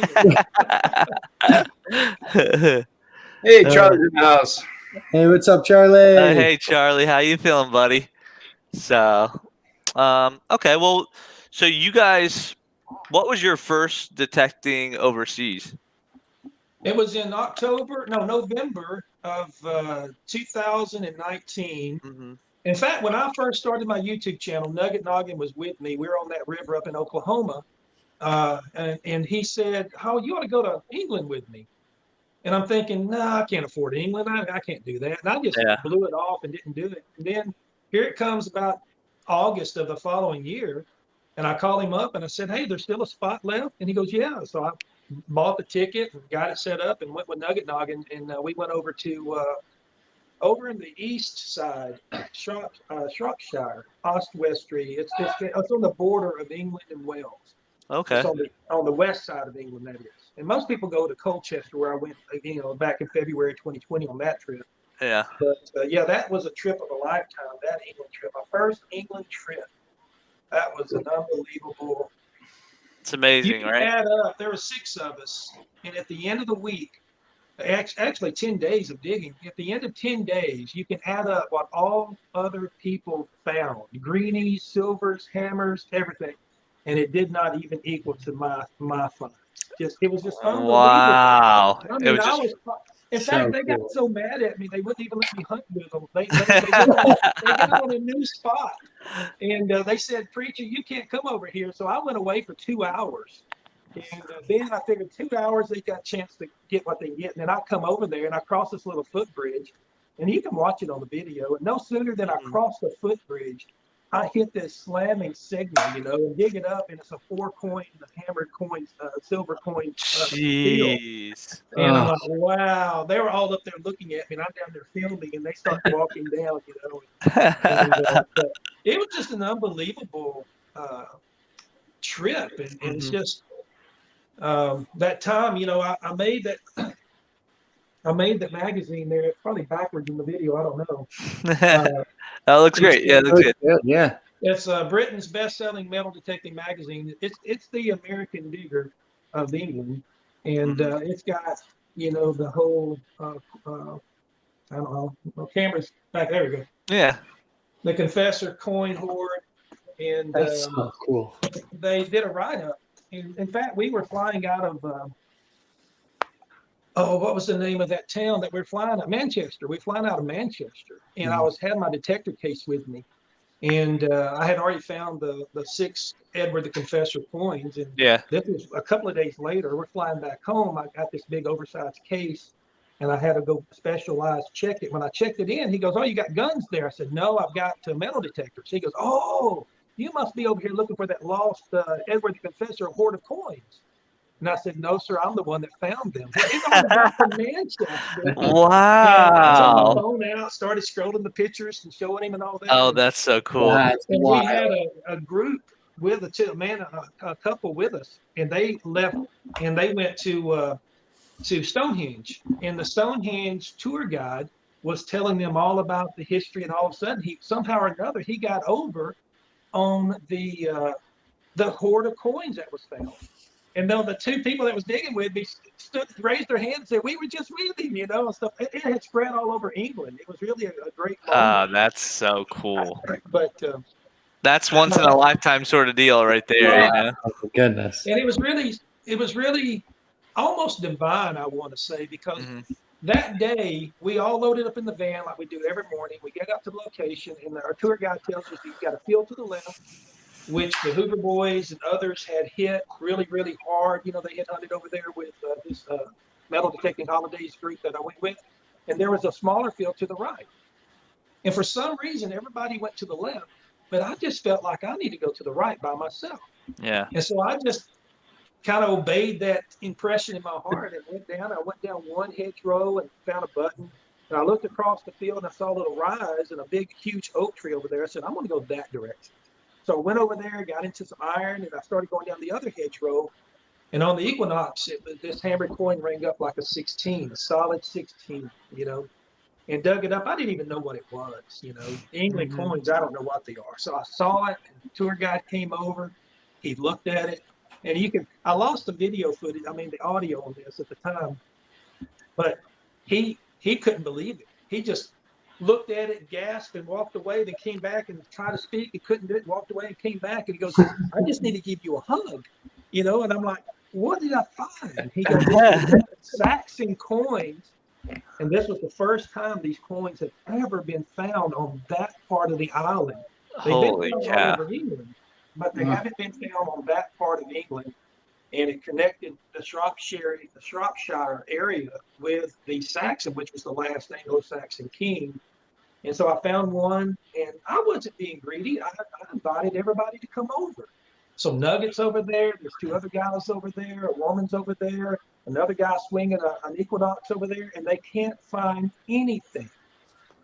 Hey, Charlie's in the house. Hey, what's up, Charlie? Hey, Charlie. How you feeling, buddy? So, okay. Well, so you guys, what was your first detecting overseas? It was in November of 2019. Mm-hmm. In fact, when I first started my YouTube channel, Nugget Noggin was with me. We were on that river up in Oklahoma. And he said, "Oh, you ought to go to England with me." And I'm thinking, no, I can't afford England. I can't do that. And I just Yeah. blew it off and didn't do it. And then here it comes about August of the following year. And I called him up and I said, "Hey, there's still a spot left." And he goes, "Yeah." So I bought the ticket and got it set up and went with Nugget Noggin. And we went over to over in the east side, Shropshire, Ostwestry. It's on the border of England and Wales. Okay. It's on the west side of England, that is. And most people go to Colchester, where I went, back in February 2020 on that trip. Yeah. But yeah, that was a trip of a lifetime. That England trip, my first England trip. That was an unbelievable. It's amazing, you right? Add up. There were 6 of us, and at the end of the week, actually 10 days of digging. At the end of 10 days, you can add up what all other people found: greenies, silvers, hammers, everything. And it did not even equal to my find. It was just unbelievable. Wow. I mean, in fact, they got so mad at me, they wouldn't even let me hunt with them. They got on a new spot, and they said, "Preacher, you can't come over here." So I went away for 2 hours, and then I figured 2 hours they got a chance to get what they get, and then I come over there and I cross this little footbridge, and you can watch it on the video. And no sooner than I crossed the footbridge, I hit this slamming signal, and dig it up, and it's a 4-coin, hammered coin, silver coin field. Jeez. And I'm like, wow. They were all up there looking at me, and I'm down there filming, and they start walking down, And, it was just an unbelievable trip, and it's just that time, I made that. I made that magazine there. It's probably backwards in the video. I don't know. That looks great. Yeah, looks good. Yeah. It's Britain's best-selling metal detecting magazine. It's the American Digger of England, and it's got the whole I don't know. Camera's back there. We go. Yeah. The Confessor coin hoard, and That's so cool. They did a write-up. In fact, we were flying out of. What was the name of that town that we're flying out? Manchester. We're flying out of Manchester, and I had my detector case with me, and I had already found the 6 Edward the Confessor coins. And this was a couple of days later. We're flying back home. I got this big oversized case, and I had to go specialized check it. When I checked it in, he goes, "Oh, you got guns there?" I said, "No, I've got metal detectors." He goes, "Oh, you must be over here looking for that lost Edward the Confessor hoard of coins." And I said, "No, sir, I'm the one that found them." It's on the back of Manchester. Wow. And I took my phone out, started scrolling the pictures and showing him and all that. Oh, that's so cool. And we had a group with a couple with us, and they left and they went to Stonehenge. And the Stonehenge tour guide was telling them all about the history, and all of a sudden, somehow or another, he got over on the hoard of coins that was found. And then the 2 people that was digging with me raised their hands and said, "We were just with him," and stuff. It had spread all over England. It was really a great moment. That's so cool. But that's once in a lifetime sort of deal right there. Oh, goodness. And it was really almost divine, I want to say, because that day we all loaded up in the van like we do every morning. We get up to the location, and our tour guide tells us you've got a field to the left, which the Hoover Boys and others had hit really, really hard. They had hunted over there with this Metal Detecting Holidays group that I went with. And there was a smaller field to the right. And for some reason, everybody went to the left. But I just felt like I need to go to the right by myself. Yeah. And so I just kind of obeyed that impression in my heart and went down. I went down one hedgerow and found a button. And I looked across the field and I saw a little rise and a big, huge oak tree over there. I said, "I'm going to go that direction." So I went over there, got into some iron, and I started going down the other hedgerow. And on the equinox, this hammered coin rang up like a 16, a solid 16, and dug it up. I didn't even know what it was, England coins, I don't know what they are. So I saw it, and the tour guide came over. He looked at it, and I lost the video footage, the audio on this at the time, but he couldn't believe it. he just looked at it, gasped, and walked away. Then came back and tried to speak. He couldn't do it. Walked away and came back. And he goes, "I just need to give you a hug," And I'm like, "What did I find?" He goes, "Saxon coins." And this was the first time these coins had ever been found on that part of the island. They've been found all over England, but they haven't been found on that part of England. And it connected the Shropshire area with the Saxon, which was the last Anglo-Saxon king. And so I found one, and I wasn't being greedy. I invited everybody to come over. So Nugget's over there. There's 2 other guys over there. A woman's over there. Another guy swinging an equinox over there, and they can't find anything.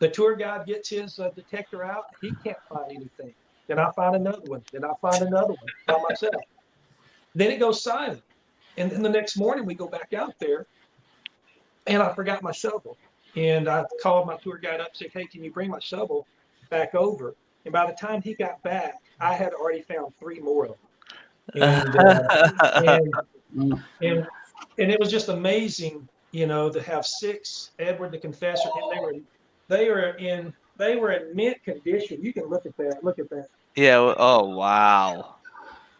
The tour guide gets his detector out. He can't find anything. Then I find another one. Then I find another one by myself. Then it goes silent. And then the next morning we go back out there, and I forgot my shovel. And I called my tour guide up and said, "Hey, can you bring my shovel back over?" And by the time he got back, I had already found 3 more of them. And it was just amazing, to have 6 Edward the Confessor, and they were in mint condition. You can look at that. Look at that. Yeah. Oh, wow.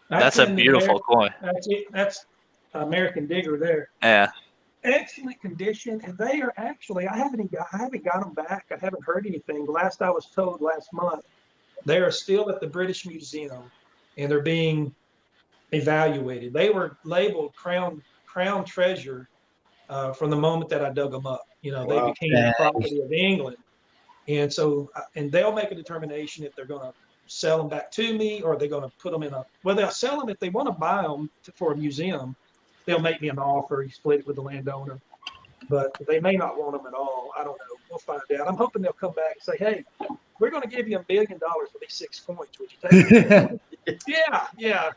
That's a beautiful coin. That's American Digger there. Yeah. Excellent condition, and they are actually. I haven't got them back. I haven't heard anything. The last I was told last month, they are still at the British Museum, and they're being evaluated. They were labeled crown treasure from the moment that I dug them up. They became the property of England, and so they'll make a determination if they're going to sell them back to me, or they're going to put them in they'll sell them. If they want to buy them for a museum, they'll make me an offer. You split it with the landowner, but they may not want them at all. I don't know. We'll find out. I'm hoping they'll come back and say, "Hey, we're going to give you $1 billion for these 6 coins. Would you take it?" Yeah.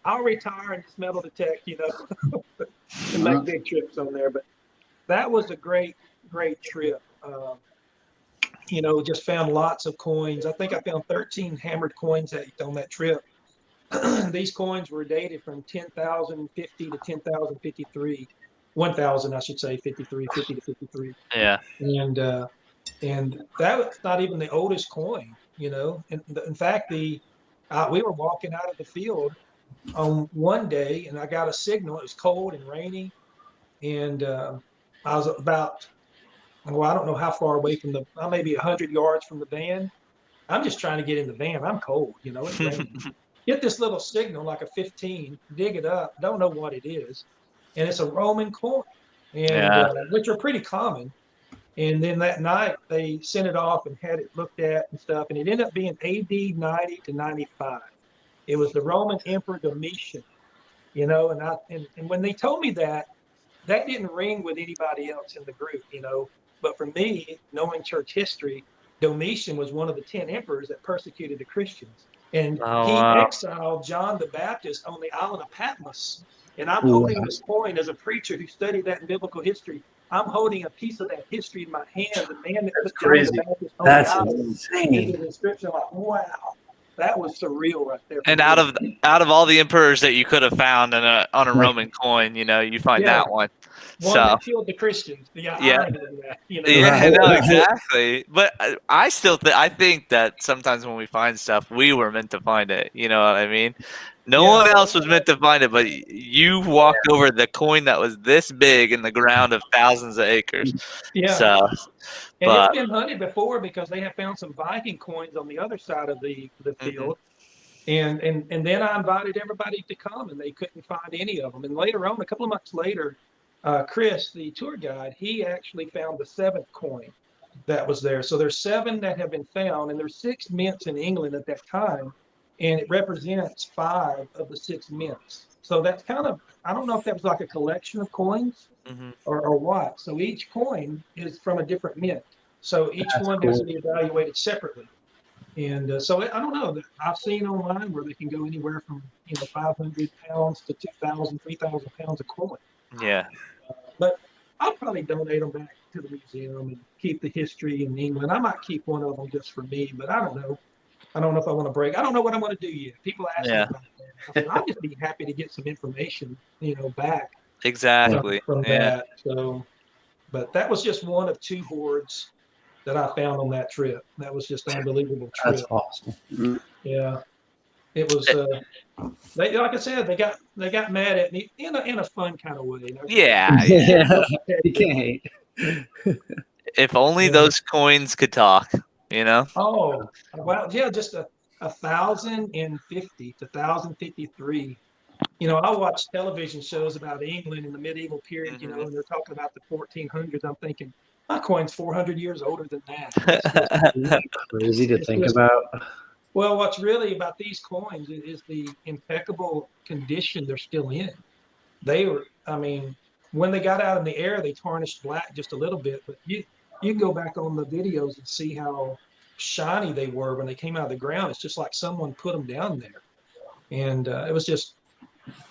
I'll retire and just metal detect, and make big trips on there. But that was a great trip. Just found lots of coins. I think I found 13 hammered coins on that trip. These coins were dated from 10,050 to 10,053. 1,000, I should say, 50 to 53. Yeah. And that was not even the oldest coin, in fact, we were walking out of the field on one day, and I got a signal. It was cold and rainy, and I was about, I don't know how far away from maybe 100 yards from the van. I'm just trying to get in the van. I'm cold, it's raining. Get this little signal, like a 15, dig it up, don't know what it is, and it's a Roman coin, and which are pretty common. And then that night they sent it off and had it looked at and stuff, and it ended up being AD 90 to 95. It was the Roman Emperor Domitian, and when they told me that didn't ring with anybody else in the group, But for me, knowing church history, Domitian was one of the 10 emperors that persecuted the Christians. And he exiled John the Baptist on the island of Patmos. And I'm holding this coin as a preacher who studied that in biblical history. I'm holding a piece of that history in my hand. The man that put John the Baptist on the island. Insane. The description, like, wow. That was surreal right there. And out of all the emperors that you could have found on a Roman coin, you find that one. One that killed the Christians. Yeah, no, exactly. But I still I think that sometimes when we find stuff, we were meant to find it. You know what I mean? No one else was meant to find it, but you walked over the coin that was this big in the ground of thousands of acres. Yeah. So, and it's been hunted before because they have found some Viking coins on the other side of the field. And then I invited everybody to come, and they couldn't find any of them. And later on, a couple of months later, Chris, the tour guide, he actually found the 7th coin that was there. So there's 7 that have been found, and there's 6 mints in England at that time, and it represents 5 of the 6 mints. So that's kind of, I don't know if that was like a collection of coins or what. So each coin is from a different mint. So each one has to be evaluated separately. And so I don't know. I've seen online where they can go anywhere from 500 pounds to 2,000, 3,000 pounds of coin. Yeah. But I'll probably donate them back to the museum and keep the history in England. I might keep one of them just for me, but I don't know. I don't know if I want to break. I don't know what I'm going to do yet. People ask me about that. I'll just be happy to get some information, back. Exactly. From that. So, but that was just one of 2 hoards. that I found on that trip. That was just an unbelievable trip. That's awesome. Yeah, it was. They, like I said, they got mad at me in a fun kind of way. Yeah. You can't hate. If only those coins could talk, Oh, wow. Yeah, just 1,050 to 1,053. I watch television shows about England in the medieval period, and they're talking about the 1400s. I'm thinking, my coin's 400 years older than that. Crazy to think about. Well, what's really about these coins is the impeccable condition they're still in. They were, I mean, when they got out in the air, they tarnished black just a little bit, but you can go back on the videos and see how shiny they were when they came out of the ground. It's just like someone put them down there. And it was just,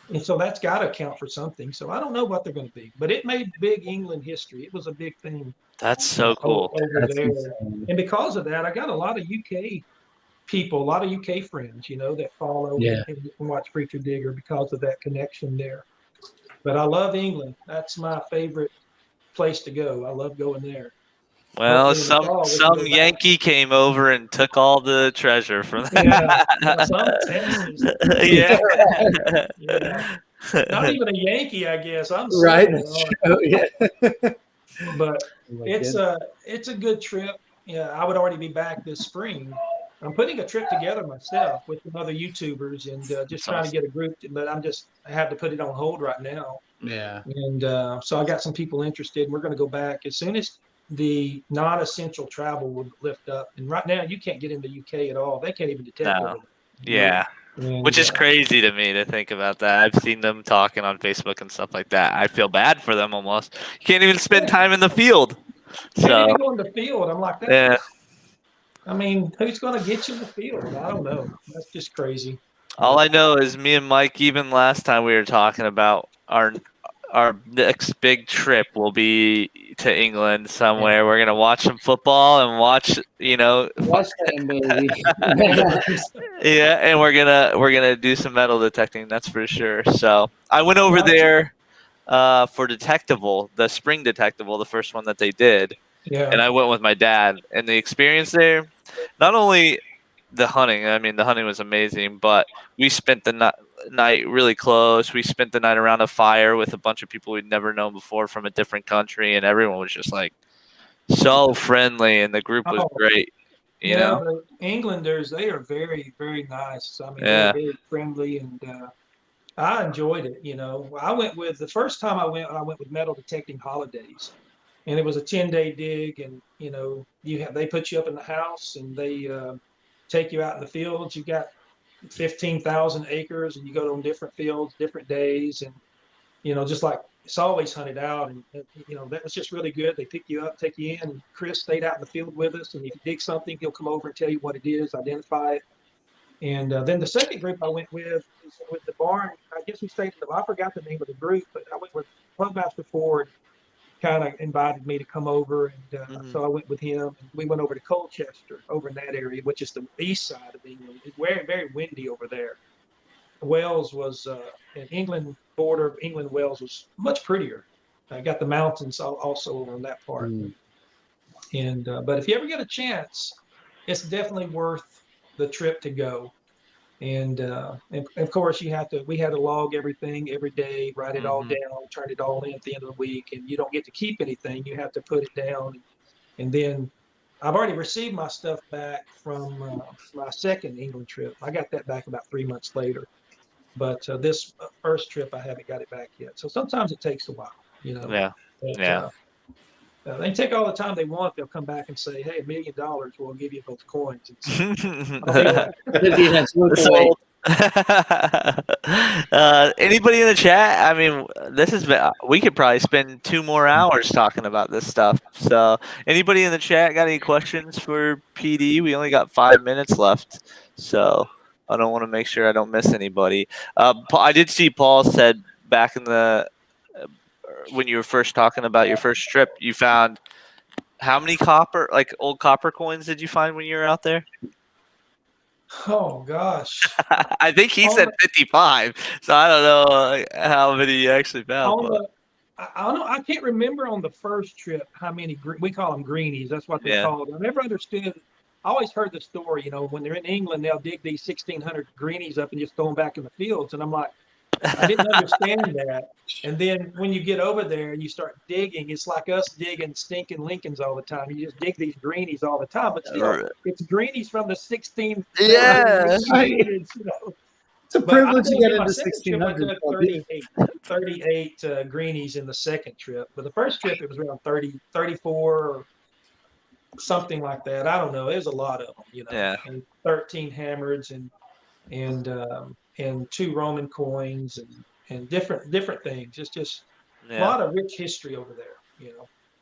and so that's got to count for something. So I don't know what they're going to be, but it made big England history. It was a big thing. That's so cool. Over there. And because of that, I got a lot of UK people, a lot of UK friends, that follow and watch Preacher Digger because of that connection there. But I love England. That's my favorite place to go. I love going there. Well, some Yankee came over and took all the treasure from that. Yeah, some Texas. Yeah. Not even a Yankee, I guess. I'm right. But it's a good trip. Yeah, I would already be back this spring. I'm putting a trip together myself with some other YouTubers and just trying to get a group, but I have to put it on hold right now. Yeah. And so I got some people interested, and we're going to go back as soon as the non-essential travel will lift up. And right now, you can't get into UK at all. They can't even detect it. Yeah. And, which is crazy to me to think about that. I've seen them talking on Facebook and stuff like that. I feel bad for them almost. You can't even spend time in the field. Can't even go in the field. I'm like that. Yeah. I mean, who's going to get you in the field? I don't know. That's just crazy. All I know is me and Mike, even last time we were talking about our next big trip will be to England somewhere. We're gonna watch some football and watch them, baby. Yeah, and we're gonna do some metal detecting. That's for sure. So I went over there for Detectable, the spring Detectable, the first one that they did. Yeah. And I went with my dad, and the experience there, not only the hunting, I mean, the hunting was amazing, but we spent the night really close. We spent the night around a fire with a bunch of people we'd never known before from a different country, and everyone was just like so friendly, and the group was great. You know, the Englanders, they are very, very nice. I mean, they're very friendly, and I enjoyed it. I went with the first time I went with Metal Detecting Holidays, and it was a 10-day dig, and they put you up in the house, and they take you out in the fields. You got 15,000 acres, and you go on different fields, different days, and just like it's always hunted out, and that was just really good. They pick you up, take you in, and Chris stayed out in the field with us, and if you dig something, he'll come over and tell you what it is, identify it. And then the second group I went with the barn. I guess we stayed. I forgot the name of the group, but I went with Clubmaster Ford. Kind of invited me to come over, and so I went with him. And we went over to Colchester, over in that area, which is the east side of England. It's very, very windy over there. Wales was in England, border of England, Wales was much prettier. I got the mountains also over on that part. And but if you ever get a chance, it's definitely worth the trip to go. And of course, we had to log everything every day, write it all down, turn it all in at the end of the week, and you don't get to keep anything. You have to put it down. And then I've already received my stuff back from my second England trip. I got that back about 3 months later. But this first trip, I haven't got it back yet. So sometimes it takes a while, Yeah. But, they take all the time they want. They'll come back and say, "Hey, $1 million, we'll give you those coins." Anybody in the chat? I mean, we could probably spend 2 more hours talking about this stuff. So, anybody in the chat got any questions for PD? We only got 5 minutes left, so I don't want to make sure I don't miss anybody. I did see Paul said back in when you were first talking about your first trip, you found how many old copper coins did you find when you were out there? Oh gosh, I think he said 55. So I don't know how many you actually found. I don't know. I can't remember on the first trip how many we call them greenies. That's what they're called. I never understood. I always heard the story. When they're in England, they'll dig these 1,600 greenies up and just throw them back in the fields. And I'm like, I didn't understand that. And then when you get over there and you start digging, it's like us digging stinking Lincolns all the time. You just dig these greenies all the time, but still, it's greenies from the 16. Yeah. It's a privilege to get into 1600. 38 greenies in the second trip, but the first trip it was around 30, 34, or something like that. I don't know. There's a lot of them, and 13 hammereds and 2 Roman coins and different things. It's just a lot of rich history over there,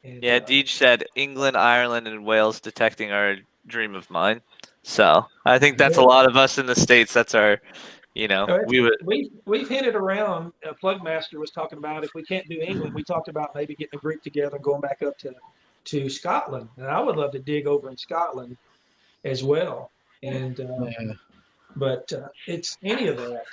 And, Deej said England, Ireland, and Wales detecting are a dream of mine. So I think that's a lot of us in the States. That's our. We've hinted around. Plugmaster was talking about if we can't do England, we talked about maybe getting a group together and going back up to Scotland. And I would love to dig over in Scotland as well. And but it's any of that.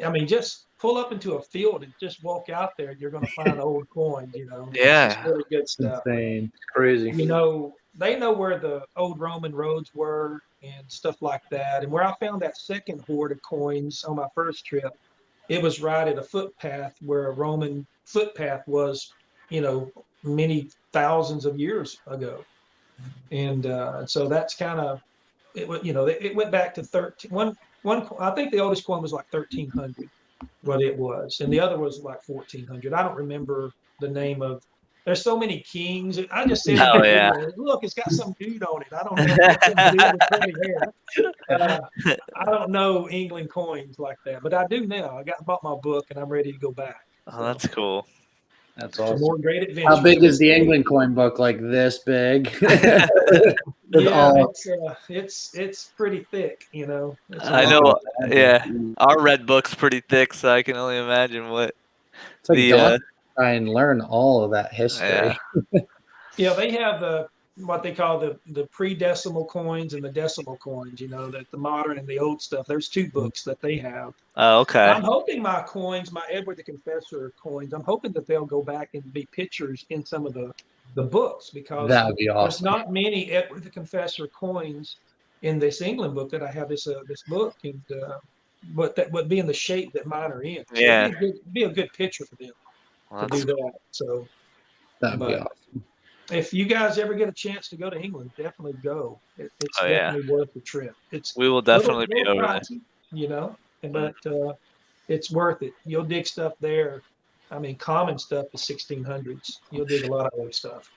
I mean, just pull up into a field and just walk out there. You're going to find old coins. It's really good stuff. Insane, crazy. They know where the old Roman roads were and stuff like that. And where I found that second hoard of coins on my first trip, it was right at a footpath where a Roman footpath was, many thousands of years ago. And so that's kind of, it went back to 13. I think the oldest coin was like 1,300, what it was. And the other was like 1,400. I don't remember the name of. There's so many kings. I just said, look, it's got some dude on it. I don't know. I don't know England coins like that, but I do now. I bought my book and I'm ready to go back. Oh, that's cool. That's awesome. More great adventure. How big is the England coin book? Like this big? It's pretty thick. I know. Yeah, our red book's pretty thick, so I can only imagine what. It's like try and learn all of that history. They have what they call the pre-decimal coins and the decimal coins, that the modern and the old stuff. There's 2 books that they have. Oh, okay. I'm hoping my coins, my Edward the Confessor coins, I'm hoping that they'll go back and be pictures in some of the books, because that would be awesome. There's not many Edward the Confessor coins in this England book that I have this book, and but that would be in the shape that mine are in. So it'd be a good picture for them. To do that. So that'd be awesome. If you guys ever get a chance to go to England, definitely go. It's definitely worth the trip. We will definitely be over there. But it's worth it. You'll dig stuff there. I mean, common stuff is 1600s. You'll dig a lot of old stuff.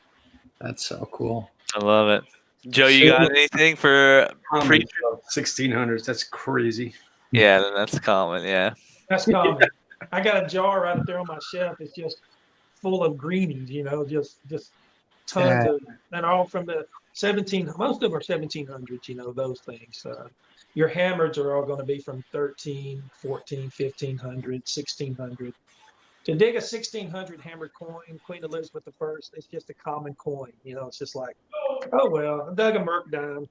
That's so cool. I love it. Joe, you got anything for 1600s? That's crazy. Yeah, then that's common. Yeah, that's common. I got a jar right there on my shelf. It's just full of greenies, just tons of, and all from the 17. Most of them are 1700s, those things. Your hammereds are all going to be from 13, 14, 1500, 1600. To dig a 1600 hammered coin, Queen Elizabeth I, it's just a common coin. It's just like, oh well, I dug a Merc dime.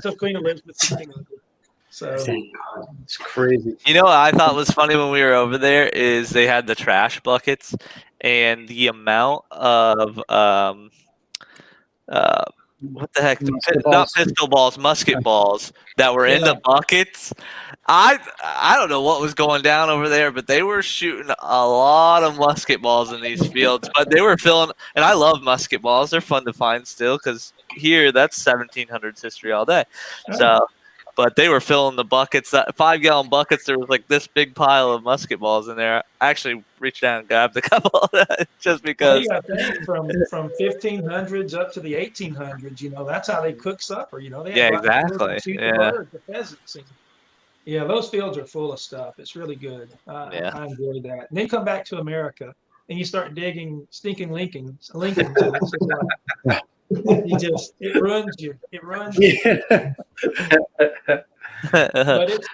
So Queen Elizabeth 1600. So it's crazy. What I thought was funny when we were over there is they had the trash buckets, and the amount of what the heck? Not pistol balls, musket balls that were in the buckets. I don't know what was going down over there, but they were shooting a lot of musket balls in these fields. But they were filling, and I love musket balls. They're fun to find still, because here that's 1700s history all day. So. But they were filling the buckets, 5-gallon buckets. There was like this big pile of musket balls in there. I actually reached down and grabbed a couple just because. I think from 1500s up to the 1800s, that's how they cook supper. They had exactly. The birds, the pheasants. And, those fields are full of stuff. It's really good. I enjoy that. And then come back to America and you start digging stinking Lincolns. And it's just like, it runs you. It runs you. But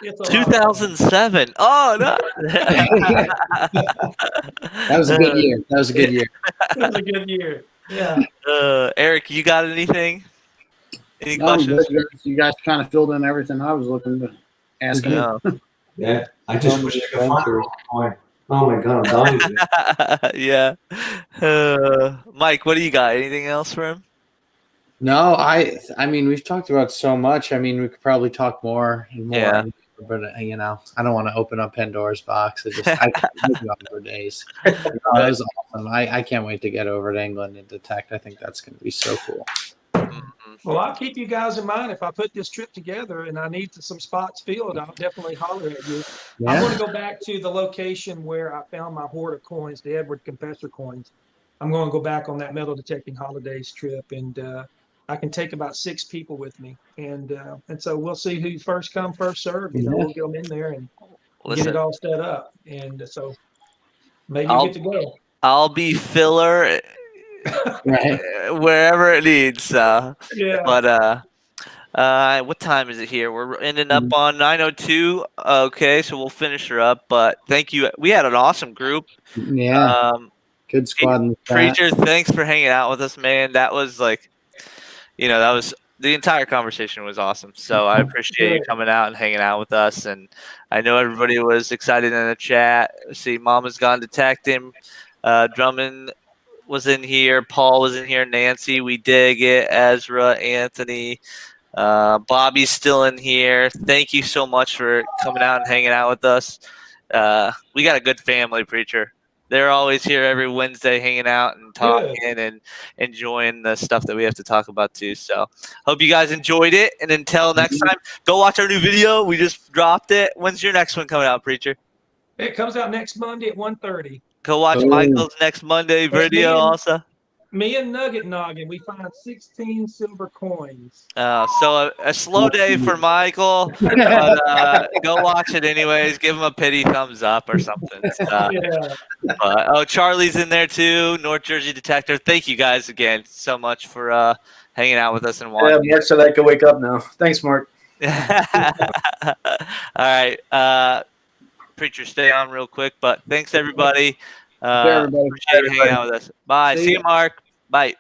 it's 2007. Oh no. That was a good year. That was a good year. Yeah. Eric, you got anything? Any questions? You guys kind of filled in everything I was looking to ask. Yeah, I just wish I could find a coin. Oh my god, I'm dying. Yeah. Mike, what do you got? Anything else for him? No, I mean, we've talked about so much. I mean, we could probably talk more and more. Yeah. But I don't want to open up Pandora's box. I could go on for days. That was awesome. I can't wait to get over to England and detect. I think that's going to be so cool. Well, I'll keep you guys in mind. If I put this trip together and I need some spots filled, I'll definitely holler at you. Yeah. I'm going to go back to the location where I found my hoard of coins, the Edward Confessor coins. I'm going to go back on that metal detecting holidays trip, and I can take about 6 people with me, and so we'll see who first come, first serve. We'll get them in there and get it all set up, and so maybe you get to go. I'll be filler wherever it needs. Yeah. But what time is it here? We're ending up on 9:02. Okay, so we'll finish her up. But thank you. We had an awesome group. Yeah. Good squad. Preacher, thanks for hanging out with us, man. That was like, that was the entire conversation was awesome. So I appreciate you coming out and hanging out with us. And I know everybody was excited in the chat. See, Mama's gone detecting. Drummond was in here. Paul was in here. Nancy, we dig it. Ezra, Anthony, Bobby's still in here. Thank you so much for coming out and hanging out with us. We got a good family, Preacher. They're always here every Wednesday hanging out and talking and enjoying the stuff that we have to talk about too. So hope you guys enjoyed it. And until next time, go watch our new video. We just dropped it. When's your next one coming out, Preacher? It comes out next Monday at 1:30. Go watch Michael's next Monday video also. Me and Nugget Noggin, we find 16 silver coins. So a slow day for Michael, but go watch it anyways. Give him a pity thumbs up or something. Charlie's in there too, North Jersey Detector. Thank you guys again so much for hanging out with us and watching. Yeah, Mark said I could wake up now. Thanks, Mark. All right. Preacher, stay on real quick, but thanks everybody. Appreciate you hanging out with us. Bye. See you, Mark. Bye.